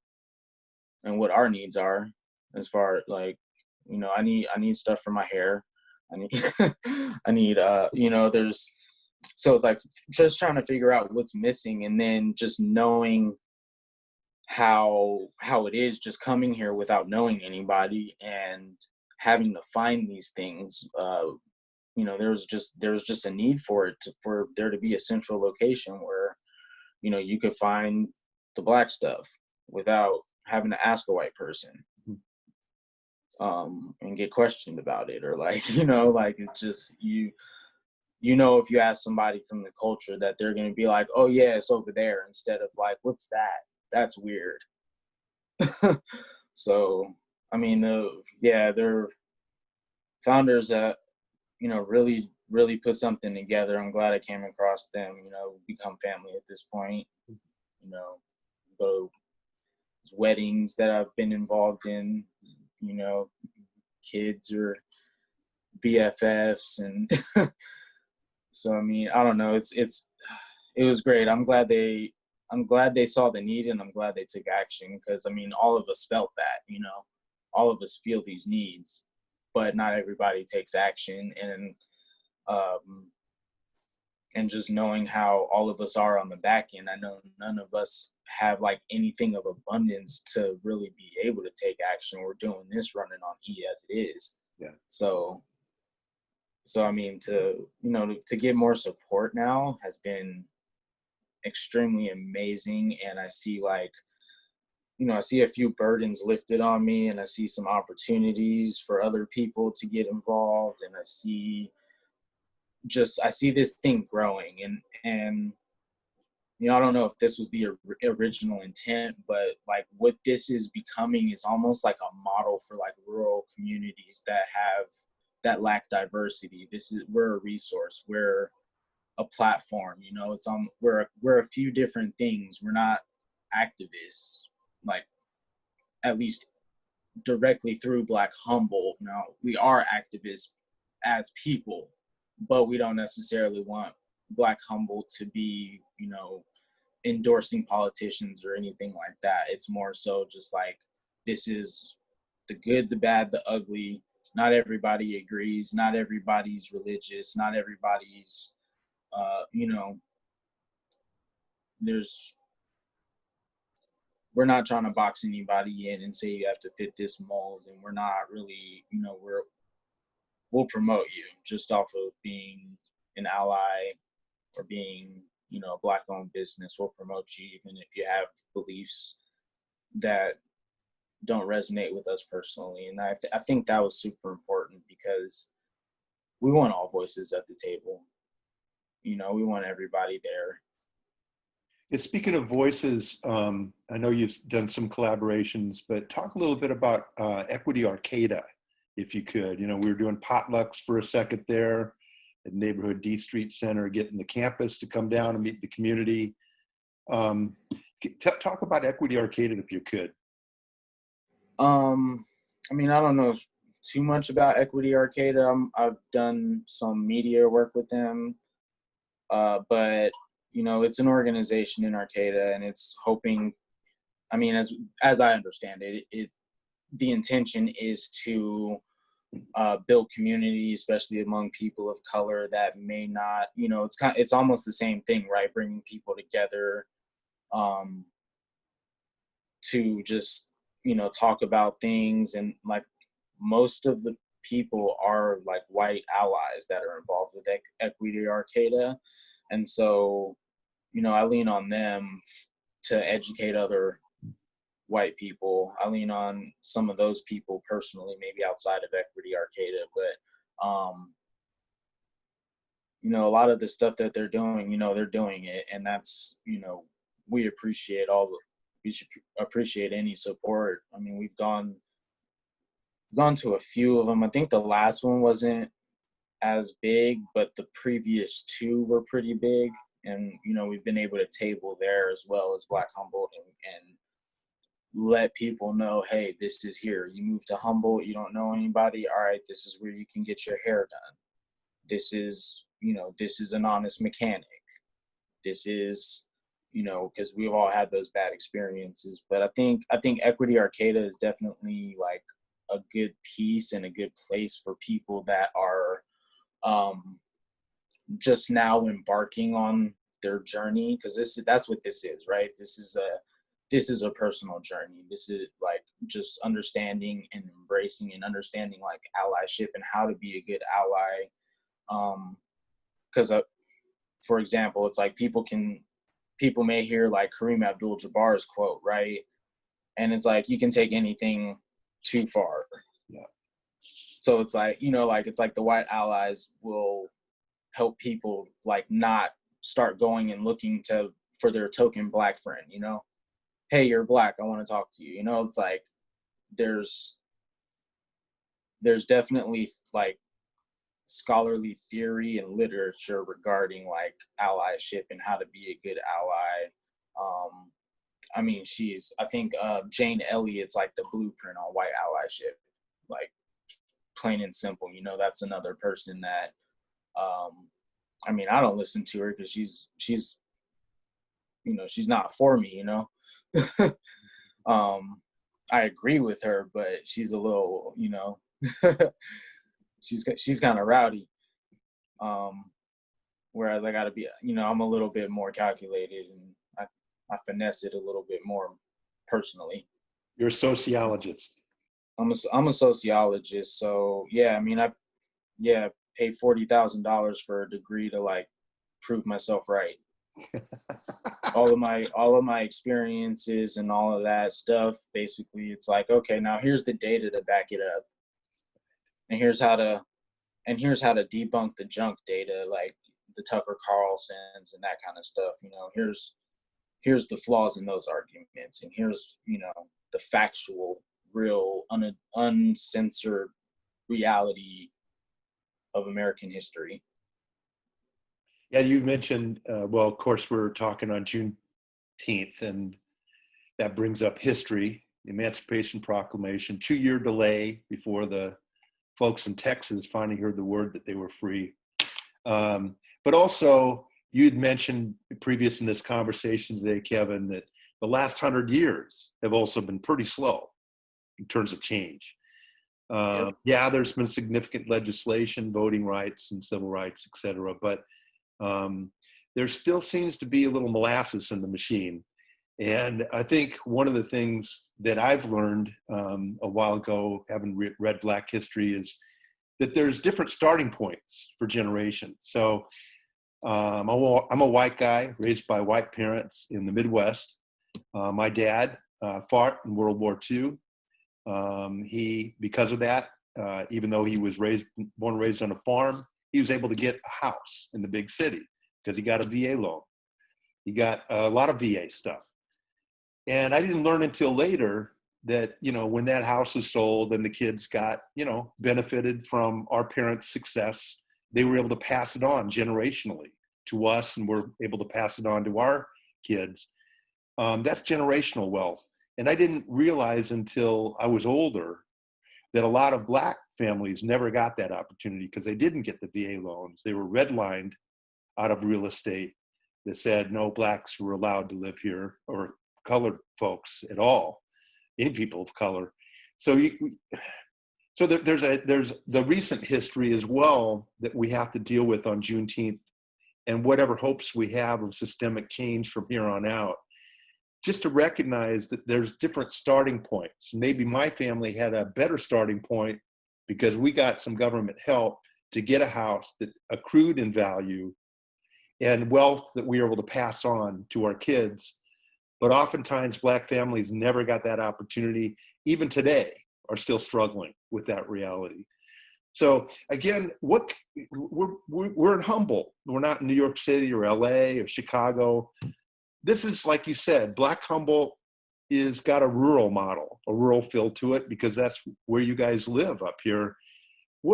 and what our needs are, as far like, I need stuff for my hair. I need I need there's so it's like just trying to figure out what's missing, and then just knowing how it is just coming here without knowing anybody and having to find these things. There's just a need for for there to be a central location where you could find the Black stuff without having to ask a white person and get questioned about it, or like like it's just if you ask somebody from the culture that they're going to be like, oh yeah, it's over there, instead of like, what's that? That's weird. So I mean, they're founders that really put something together. I'm glad I came across them. Become family at this point. Go weddings that I've been involved in, kids or BFFs. And so I mean, I don't know, it was great. I'm glad they saw the need, and I'm glad they took action, because I mean, all of us felt that, all of us feel these needs, but not everybody takes action. And just knowing how all of us are on the back end, I know none of us have like anything of abundance to really be able to take action. We're doing this running on E as it is. Yeah. So I mean, to get more support now has been extremely amazing. And I see like I see a few burdens lifted on me, and I see some opportunities for other people to get involved, and I see this thing growing, and I don't know if this was the original intent, but like what this is becoming is almost like a model for like rural communities that lack diversity. We're a resource. We're a platform. We're a few different things. We're not activists, like at least directly through Black Humboldt. Now we are activists as people, but we don't necessarily want Black Humboldt to be, endorsing politicians or anything like that. It's more so just like, this is the good, the bad, the ugly. Not everybody agrees. Not everybody's religious. Not everybody's, there's, we're not trying to box anybody in and say you have to fit this mold. And we're not really, we'll promote you just off of being an ally or being, a Black-owned business. Will promote you even if you have beliefs that don't resonate with us personally. And I think that was super important, because we want all voices at the table. We want everybody there. Yeah, speaking of voices, I know you've done some collaborations, but talk a little bit about Equity Arcata, if you could. We were doing potlucks for a second there at neighborhood D Street Center, getting the campus to come down and meet the community. Talk about Equity Arcata, if you could. I don't know too much about Equity Arcata. I've done some media work with them, but it's an organization in Arcata, and it's hoping. As I understand it, the intention is to build community, especially among people of color that may not, it's almost the same thing, right? Bringing people together to just, talk about things. And like most of the people are like white allies that are involved with Equity Arcata. And so, I lean on them to educate other white people. I lean on some of those people personally, maybe outside of Equity Arcata, but a lot of the stuff that they're doing, they're doing it, and that's, we appreciate we should appreciate any support. We've gone to a few of them. I think the last one wasn't as big, but the previous two were pretty big, and we've been able to table there as well as Black Humboldt, and let people know, hey, this is here. You move to Humboldt, you don't know anybody. All right, this is where you can get your hair done. This is, this is an honest mechanic. This is, because we've all had those bad experiences. But I think Equity Arcata is definitely like a good piece and a good place for people that are just now embarking on their journey, because that's what this is, right? This is a personal journey. This is like just understanding and embracing and understanding like allyship and how to be a good ally. Because for example, it's like people may hear like Kareem Abdul-Jabbar's quote, right? And it's like, you can take anything too far. Yeah. So it's like, it's like the white allies will help people like not start going and looking for their token Black friend, hey, you're Black, I want to talk to you. It's like there's definitely like scholarly theory and literature regarding like allyship and how to be a good ally. I think Jane Elliott's like the blueprint on white allyship, like plain and simple. That's another person that I don't listen to her because she's she's not for me. I agree with her, but she's a little, she's kind of rowdy. Whereas I gotta be, I'm a little bit more calculated, and I finesse it a little bit more personally. You're a sociologist. I'm a sociologist, so yeah. I paid $40,000 for a degree to like prove myself right. all of my experiences and all of that stuff. Basically, it's like, okay, now here's the data to back it up, and here's how to debunk the junk data, like the Tucker Carlsons and that kind of stuff. Here's the flaws in those arguments, and here's the factual, real, uncensored reality of American history. Yeah, you mentioned, well, of course, we're talking on Juneteenth, and that brings up history, the Emancipation Proclamation, 2-year delay before the folks in Texas finally heard the word that they were free. But also, you'd mentioned previous in this conversation today, Kevin, that the last 100 years have also been pretty slow in terms of change. Yep. Yeah, there's been significant legislation, voting rights and civil rights, et cetera, but there still seems to be a little molasses in the machine. And I think one of the things that I've learned a while ago, having read Black history, is that there's different starting points for generations. So I'm a white guy raised by white parents in the Midwest. My dad fought in World War II. He, because of that, even though he was born and raised on a farm, he was able to get a house in the big city because he got a VA loan. He got a lot of VA stuff. And I didn't learn until later that, when that house was sold and the kids got, benefited from our parents' success, they were able to pass it on generationally to us, and we're able to pass it on to our kids. That's generational wealth. And I didn't realize until I was older that a lot of Black families never got that opportunity because they didn't get the VA loans. They were redlined out of real estate that said no Blacks were allowed to live here, or colored folks at all, any people of color. So there's the recent history as well that we have to deal with on Juneteenth, and whatever hopes we have of systemic change from here on out, just to recognize that there's different starting points. Maybe my family had a better starting point because we got some government help to get a house that accrued in value and wealth that we were able to pass on to our kids. But oftentimes Black families never got that opportunity, even today are still struggling with that reality. So again, we're in Humboldt. We're not in New York City or LA or Chicago. This is, like you said, Black Humboldt is got a rural model, a rural feel to it, because that's where you guys live up here. We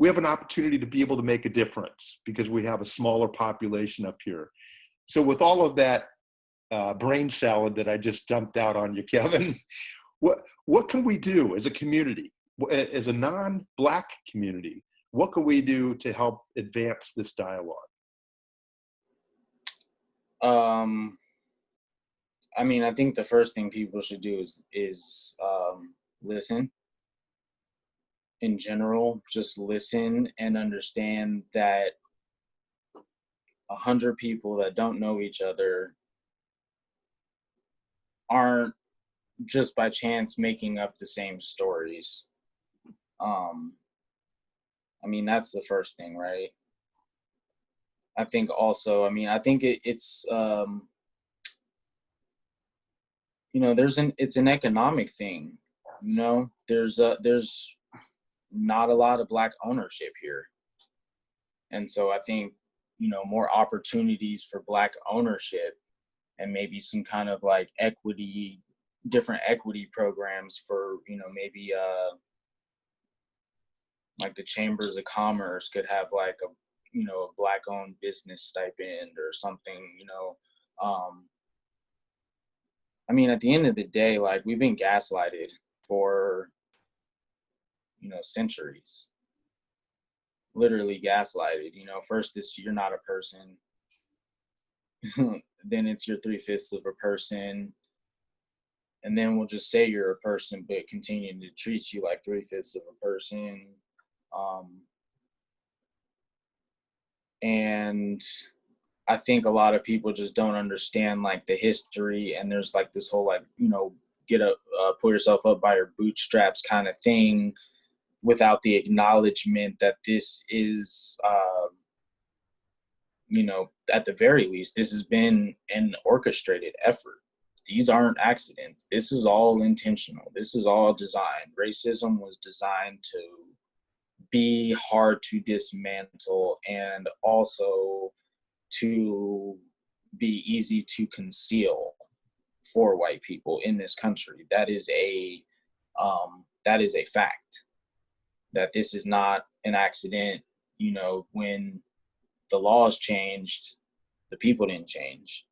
have an opportunity to be able to make a difference because we have a smaller population up here. So with all of that brain salad that I just dumped out on you, Kevin, what can we do as a community, as a non-Black community? What can we do to help advance this dialogue? I think the first thing people should do is listen. In general, just listen and understand that 100 people that don't know each other aren't just by chance making up the same stories. That's the first thing, right? I think also, it's it's an economic thing. There's not a lot of Black ownership here. And so I think, more opportunities for Black ownership, and maybe some kind of like different equity programs for, maybe like the chambers of commerce could have like a Black owned business stipend or something. At the end of the day, like, we've been gaslighted for centuries, literally gaslighted. First it's you're not a person, then it's you're 3/5 of a person, and then we'll just say you're a person but continue to treat you like 3/5 of a person. And I think a lot of people just don't understand like the history, and there's like this whole like pull yourself up by your bootstraps kind of thing, without the acknowledgement that this is at the very least, this has been an orchestrated effort. These aren't accidents. This is all intentional. This is all designed. Racism was designed to be hard to dismantle and also to be easy to conceal for white people in this country. That is a fact. That this is not an accident. When the laws changed, the people didn't change.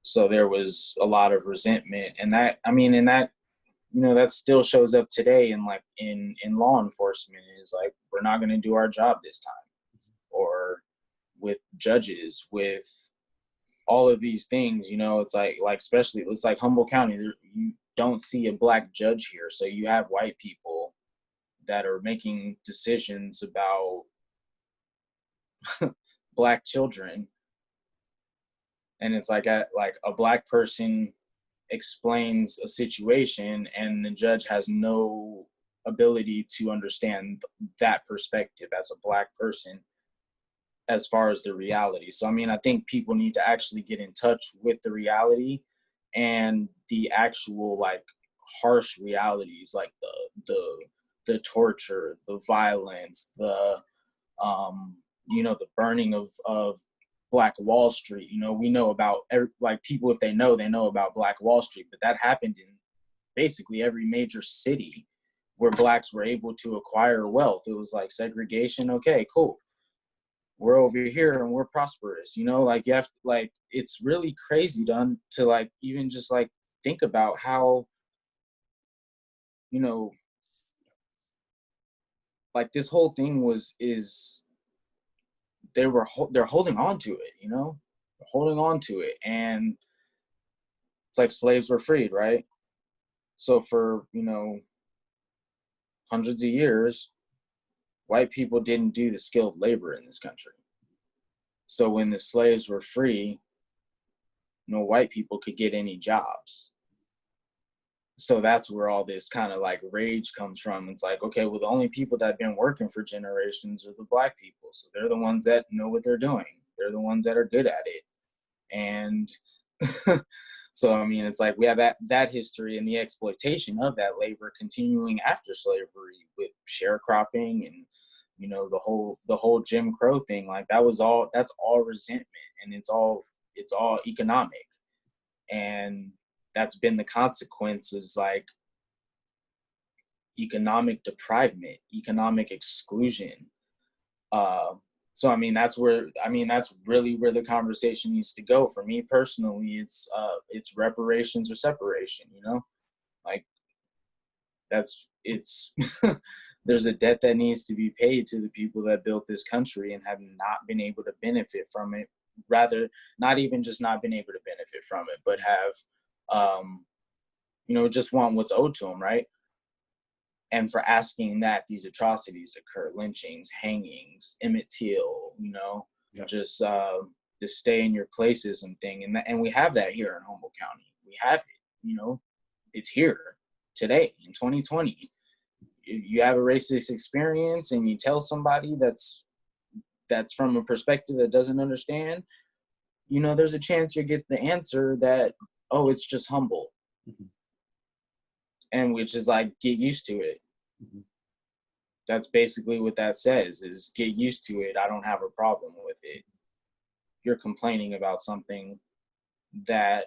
So there was a lot of resentment, and that still shows up today in law enforcement, is like, we're not going to do our job this time, or with judges, with all of these things. It's like especially, it's like Humboldt County, you don't see a black judge here, so you have white people that are making decisions about black children, and it's like a black person explains a situation and the judge has no ability to understand that perspective as a black person as far as the reality. So I think people need to actually get in touch with the reality and the actual harsh realities, like the torture, the violence, the the burning of Black Wall Street. We know about people, if they know about Black Wall Street, but that happened in basically every major city where blacks were able to acquire wealth. It was like segregation. Okay, cool. We're over here and we're prosperous. You have to, it's really crazy to even just think about how, this whole thing they're holding on to it, they're holding on to it. And it's like slaves were freed, right? So for, hundreds of years, white people didn't do the skilled labor in this country. So when the slaves were free, no white people could get any jobs. So that's where all this kind of rage comes from. It's like, okay, well, the only people that have been working for generations are the black people. So they're the ones that know what they're doing. They're the ones that are good at it. And so, it's like we have that history and the exploitation of that labor continuing after slavery with sharecropping and, the whole Jim Crow thing. That's all resentment, and it's all economic. And that's been the consequences, economic deprivement, economic exclusion. So that's really where the conversation needs to go. For me personally, it's reparations or separation. There's a debt that needs to be paid to the people that built this country and have not been able to benefit from it. Rather, not even just not been able to benefit from it, but have just want what's owed to them, right? And for asking that these atrocities occur, lynchings, hangings, Emmett Till, just the stay in your placism thing. And we have that here in Humboldt County. We have it, it's here today in 2020. If you have a racist experience and you tell somebody that's from a perspective that doesn't understand, there's a chance you get the answer that, oh, it's just Humboldt. Mm-hmm. And which is get used to it. Mm-hmm. That's basically what that says, is get used to it. I don't have a problem with it. You're complaining about something that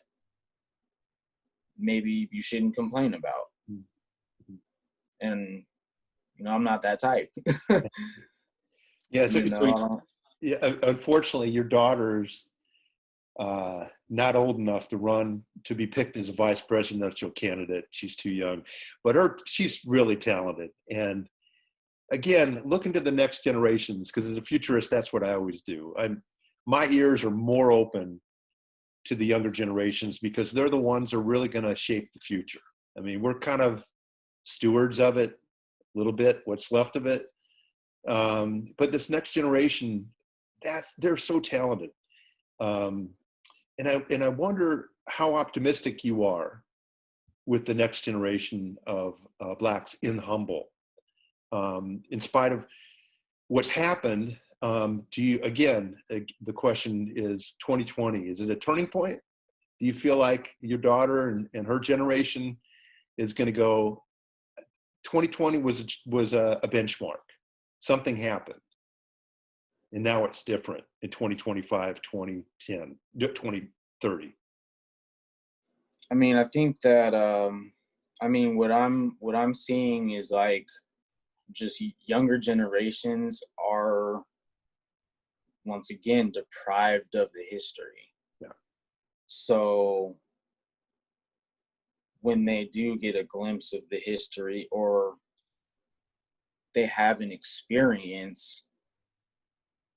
maybe you shouldn't complain about. Mm-hmm. And, I'm not that type. Yeah. Unfortunately, your daughter's not old enough to be picked as a vice presidential candidate. She's too young, but she's really talented. And again, looking to the next generations, because as a futurist, that's what I always do. My ears are more open to the younger generations because they're the ones who are really going to shape the future. We're kind of stewards of it, a little bit, what's left of it. But this next generation, they're so talented. And I wonder how optimistic you are with the next generation of blacks in Humboldt. In spite of what's happened, Do you, again, the question is 2020, is it a turning point? Do you feel like your daughter and her generation is going to go, 2020 was a benchmark. Something happened. And now it's different in 2025, 2010, 2030. I mean, I think that I mean, what I'm seeing is like just younger generations are once again deprived of the history. Yeah. So when they do get a glimpse of the history, or they have an experience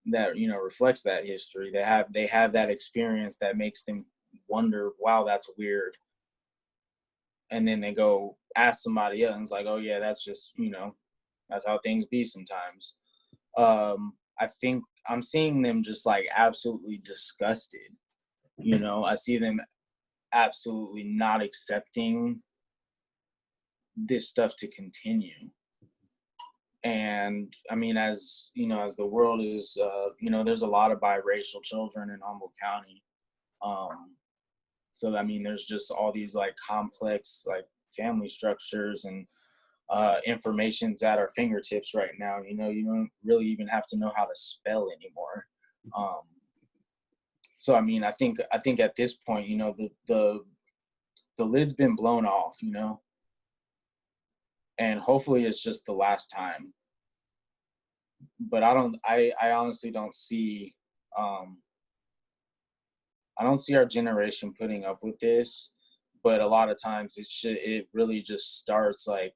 that, you know, reflects that history, they have that experience that makes them wonder, wow, that's weird. And then they go ask somebody else and it's like, oh yeah, that's just, you know, that's how things be sometimes. I think I'm seeing them just like absolutely disgusted. You know, I see them absolutely not accepting this stuff to continue. And I mean, as you know, as the world is, you know, there's a lot of biracial children in Humboldt County. Um, so I mean, there's just all these like complex like family structures and information's at our fingertips right now. You know, you don't really even have to know how to spell anymore. Um, so I mean, I think at this point, you know, the lid's been blown off. You know, and hopefully it's just the last time. But I honestly don't see um, I don't see our generation putting up with this. But a lot of times it really just starts like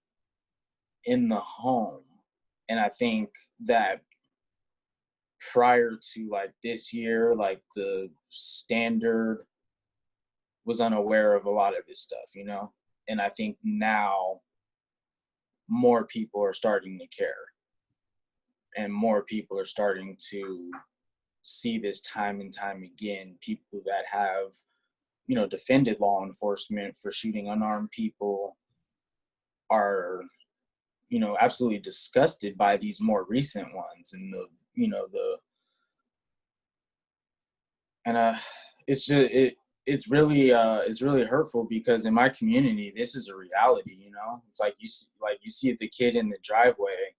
in the home. And I think that prior to like this year, like the standard was unaware of a lot of this stuff, you know? And I think now more people are starting to care, and more people are starting to see this time and time again. People that have, you know, defended law enforcement for shooting unarmed people are, you know, absolutely disgusted by these more recent ones. And the, you know, the, and it's just, it's really hurtful because in my community, this is a reality, you know? It's like you see the kid in the driveway,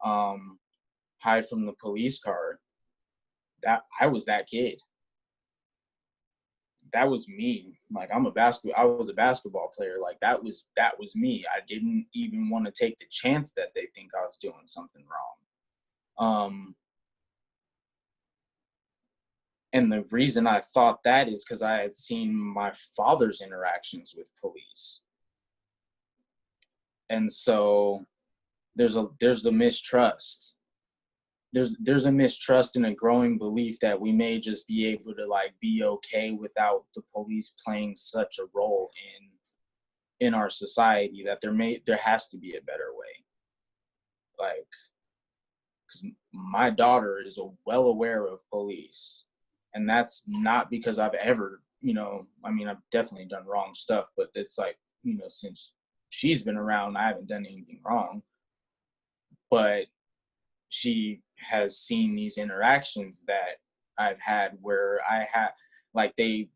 um, hide from the police car. That I was that kid. That was me. Like I was a basketball player. Like that was me. I didn't even want to take the chance that they think I was doing something wrong. And the reason I thought that is because I had seen my father's interactions with police. And so there's a mistrust. There's a mistrust and a growing belief that we may just be able to like be okay without the police playing such a role in our society, that there has to be a better way. Like, because my daughter is well aware of police, and that's not because I've ever, you know, I mean, I've definitely done wrong stuff, but it's like, you know, since she's been around, I haven't done anything wrong. But she has seen these interactions that I've had where I have, like, they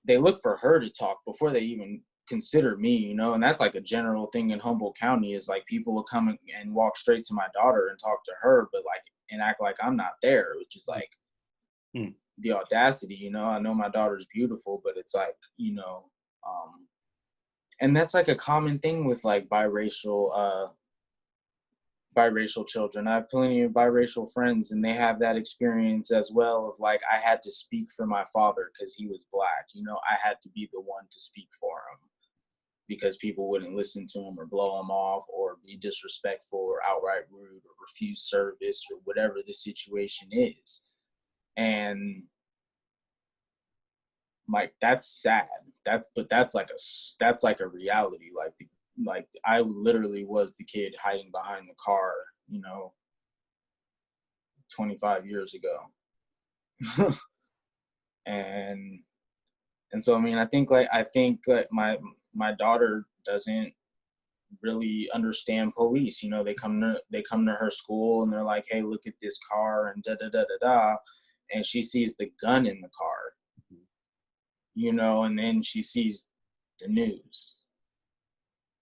look for her to talk before they even consider me, you know. And that's like a general thing in Humboldt County, is like people will come and walk straight to my daughter and talk to her, but like, and act like I'm not there, which is like the audacity, you know. I know my daughter's beautiful, but it's like, you know, and that's like a common thing with like biracial children. I have plenty of biracial friends, and they have that experience as well of like, I had to speak for my father because he was Black. You know, I had to be the one to speak for him because people wouldn't listen to him or blow him off or be disrespectful or outright rude or refuse service or whatever the situation is. And like, that's sad. But that's like a reality. Like I literally was the kid hiding behind the car, you know, 25 years ago. and and so I mean, I think like my daughter really understand police. You know, they come to her school and they're like, hey, look at this car and da da da da da, and she sees the gun in the car, you know, and then she sees the news.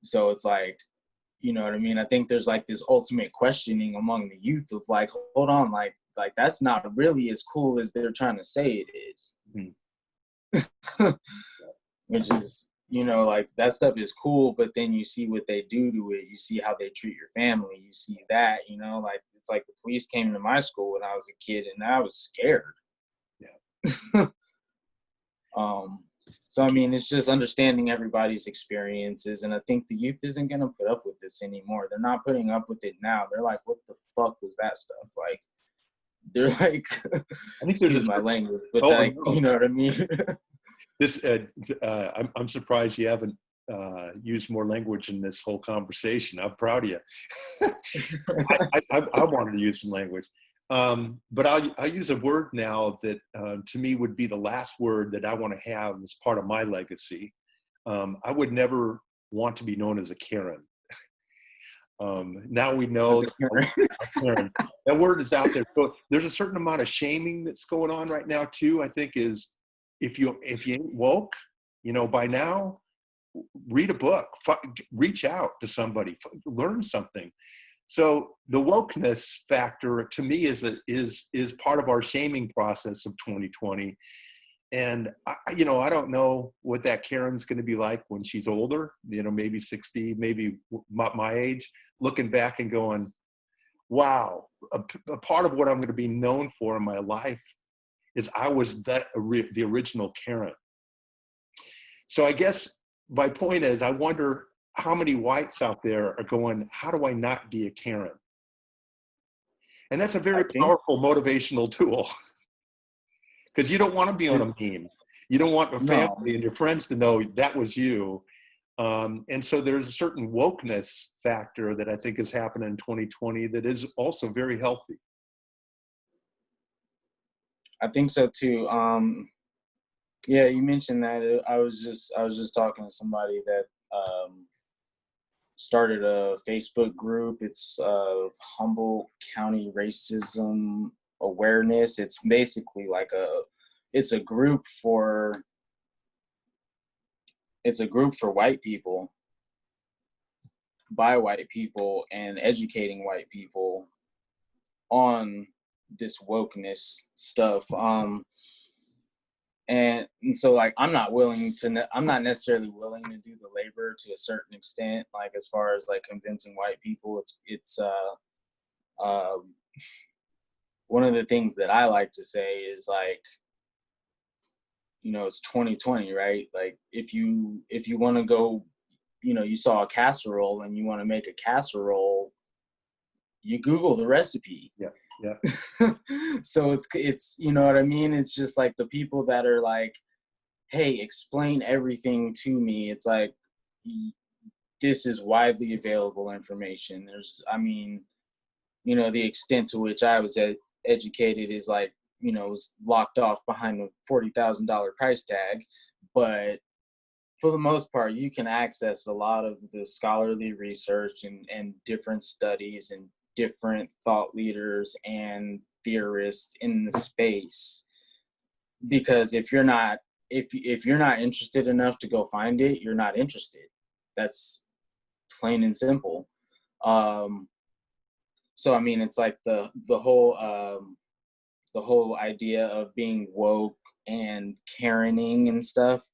So it's like, you know what I mean? I think there's like this ultimate questioning among the youth of like, hold on, like that's not really as cool as they're trying to say it is. Which is, you know, like that stuff is cool, but then you see what they do to it. You see how they treat your family. You see that, you know, like it's like the police came to my school when I was a kid and I was scared. Yeah. So I mean, it's just understanding everybody's experiences, and I think the youth isn't gonna put up with this anymore. They're not putting up with it now. They're like, "What the fuck was that stuff?" Like, they're like, I think excuse my language, but like, no. you know what I mean? This, I'm surprised you haven't used more language in this whole conversation. I'm proud of you. I wanted to use some language. But I'll use a word now that to me would be the last word that I want to have as part of my legacy. I would never want to be known as a Karen. Now we know Karen. That word is out there. So there's a certain amount of shaming that's going on right now too. I think is if you ain't woke, you know, by now, read a book, reach out to somebody, learn something. So the wokeness factor to me is part of our shaming process of 2020. And you know, I don't know what that Karen's going to be like when she's older, you know, maybe 60, maybe my age, looking back and going, wow, a part of what I'm going to be known for in my life is I was the original Karen. So I guess my point is, I wonder how many whites out there are going, how do I not be a Karen? And that's a very powerful motivational tool. Because you don't want to be on a meme. You don't want your family and your friends to know that was you. And so there's a certain wokeness factor that I think has happened in 2020 that is also very healthy. I think so too. Yeah, you mentioned that. I was just talking to somebody that started a Facebook group. It's Humboldt County Racism Awareness. It's basically like it's a group for white people, by white people, and educating white people on this wokeness stuff. And so like I'm not necessarily willing to do the labor to a certain extent, like as far as like convincing white people. It's one of the things that I like to say is like, you know, it's 2020, right? Like if you want to go, you know, you saw a casserole and you want to make a casserole, you Google the recipe. Yeah. Yeah. So it's, you know what I mean? It's just like the people that are like, hey, explain everything to me. It's like, this is widely available information. I mean, you know, the extent to which I was educated is like, you know, was locked off behind a $40,000 price tag. But for the most part, you can access a lot of the scholarly research and different studies and different thought leaders and theorists in the space. Because if you're not interested enough to go find it, you're not interested. That's plain and simple. So I mean, it's like the whole idea of being woke and Karening and stuff.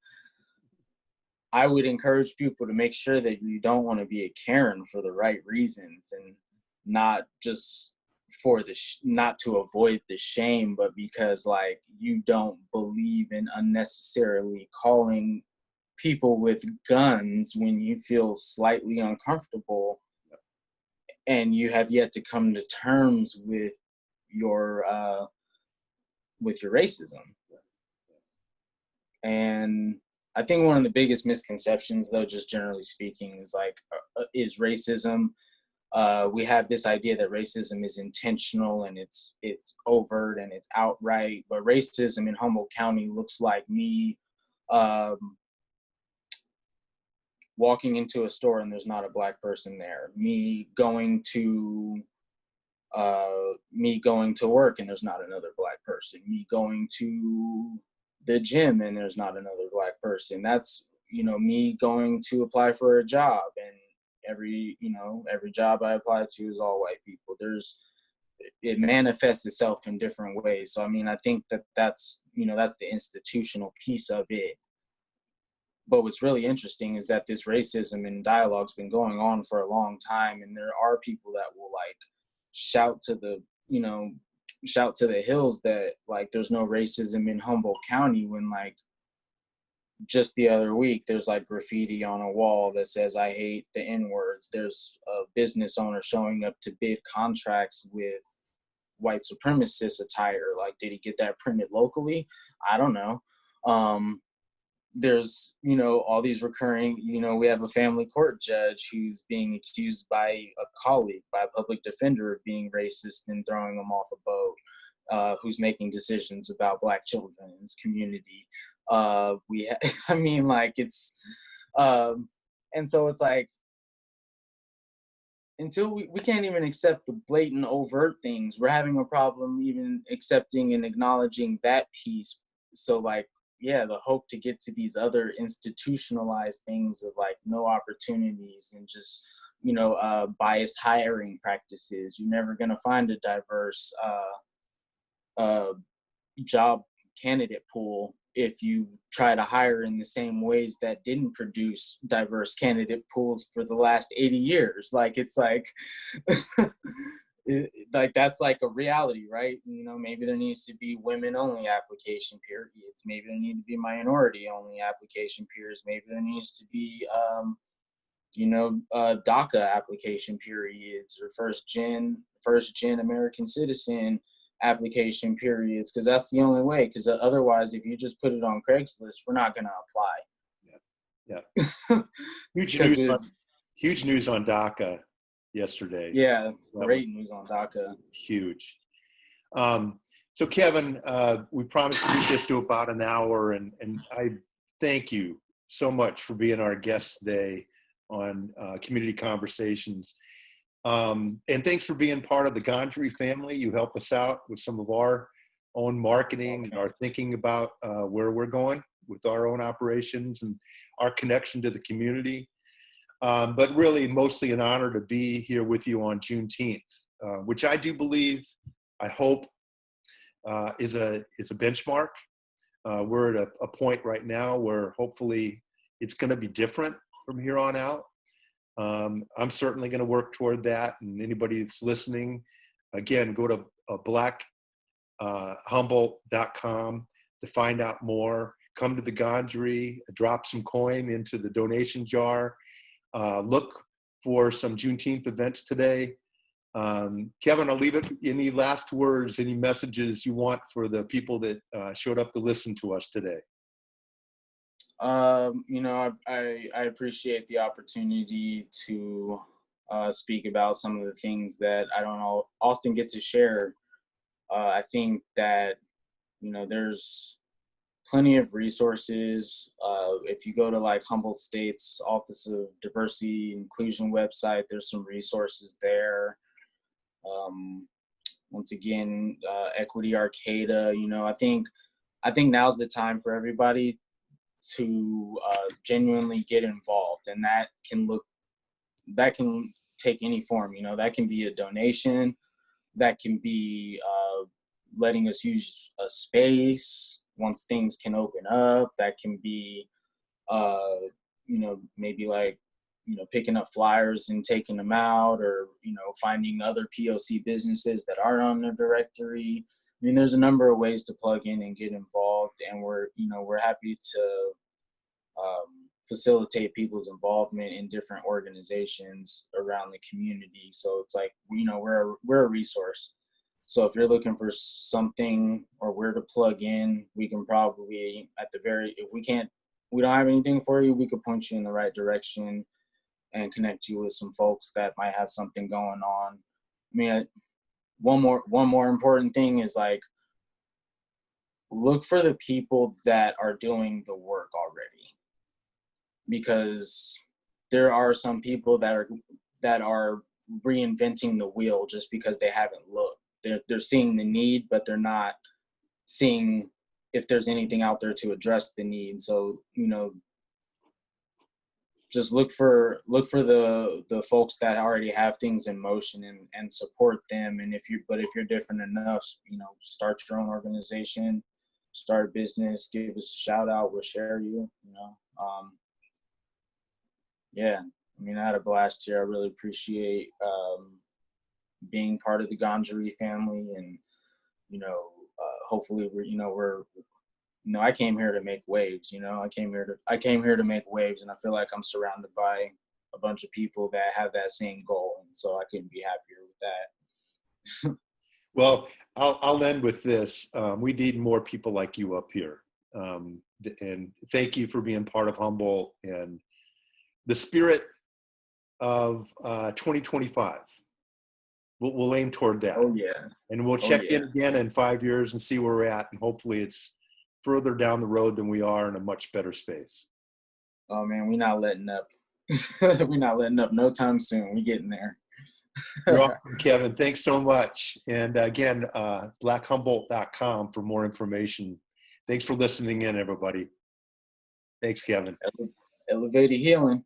I would encourage people to make sure that you don't want to be a Karen for the right reasons, and not just for not to avoid the shame, but because like you don't believe in unnecessarily calling people with guns when you feel slightly uncomfortable and you have yet to come to terms with your racism. And I think one of the biggest misconceptions, though, just generally speaking, is racism. We have this idea that racism is intentional and it's overt and it's outright, but racism in Humboldt County looks like me walking into a store and there's not a Black person there, me going to work and there's not another Black person, me going to the gym and there's not another Black person. That's, me going to apply for a job, and every job I apply to is all white people. It manifests itself in different ways. So, I mean, I think that's the institutional piece of it. But what's really interesting is that this racism and dialogue's been going on for a long time, and there are people that will like shout to the hills that like there's no racism in Humboldt County, when like just the other week there's like graffiti on a wall that says "I hate the N-words." There's a business owner showing up to bid contracts with white supremacist attire. Like, did he get that printed locally? I don't know. There's all these recurring, we have a family court judge who's being accused by a colleague, by a public defender, of being racist and throwing them off a boat, who's making decisions about Black children in his community. I mean, like, it's and so it's like, until we can't even accept the blatant overt things, we're having a problem even accepting and acknowledging that piece. So like, yeah, the hope to get to these other institutionalized things of like no opportunities and just, biased hiring practices. You're never going to find a diverse job candidate pool if you try to hire in the same ways that didn't produce diverse candidate pools for the last 80 years. Like, it's like, like that's like a reality, right? Maybe there needs to be women only application periods. Maybe there need to be minority only application periods. Maybe there needs to be, DACA application periods, or first gen American citizen application periods, because that's the only way. Because otherwise, if you just put it on Craigslist, we're not going to apply. Yeah. Huge news on DACA yesterday. Yeah, great news on DACA. Huge. So Kevin, we promised to do this to about an hour, and I thank you so much for being our guest today on Community Conversations. And thanks for being part of the Gondry family. You help us out with some of our own marketing and our thinking about where we're going with our own operations and our connection to the community. But really, mostly an honor to be here with you on Juneteenth, which I do believe, I hope, is a benchmark. We're at a point right now where hopefully it's going to be different from here on out. I'm certainly going to work toward that. And anybody that's listening, again, go to blackhumboldt.com to find out more. Come to the Gondry, drop some coin into the donation jar. Look for some Juneteenth events today. Kevin, I'll leave it. Any last words, any messages you want for the people that showed up to listen to us today? I appreciate the opportunity to speak about some of the things that I don't often get to share. I think that, there's plenty of resources. If you go to like Humboldt State's Office of Diversity Inclusion website, there's some resources there. Once again, Equity Arcata, I think now's the time for everybody to genuinely get involved, and that can take any form. That can be a donation, that can be letting us use a space once things can open up, that can be maybe like picking up flyers and taking them out, or finding other POC businesses that aren't on the directory. I mean, there's a number of ways to plug in and get involved, and we're happy to facilitate people's involvement in different organizations around the community. So it's like, we're a resource. So if you're looking for something or where to plug in, we can probably, if we don't have anything for you, we could point you in the right direction and connect you with some folks that might have something going on. I mean, one more important thing is like, look for the people that are doing the work already, because there are some people that are reinventing the wheel just because they haven't looked. They're seeing the need, but they're not seeing if there's anything out there to address the need. So, you know, just look for the folks that already have things in motion and support them. And if you're different enough, you know, start your own organization, start a business, give us a shout out, we'll share you, you know. Yeah, I mean, I had a blast here. I really appreciate being part of the Ganjari family, and you know, hopefully I came here to make waves. You know, I came here to make waves, and I feel like I'm surrounded by a bunch of people that have that same goal, and so I couldn't be happier with that. Well, I'll end with this. We need more people like you up here. And thank you for being part of Humboldt and the spirit of 2025. We'll aim toward that. Oh yeah. And we'll check in again in 5 years and see where we're at. And hopefully it's further down the road than we are in a much better space. Oh man, we're not letting up. We're not letting up no time soon. We're getting there. You're awesome, Kevin. Thanks so much. And again, blackhumboldt.com for more information. Thanks for listening in, everybody. Thanks, Kevin. Elevated healing.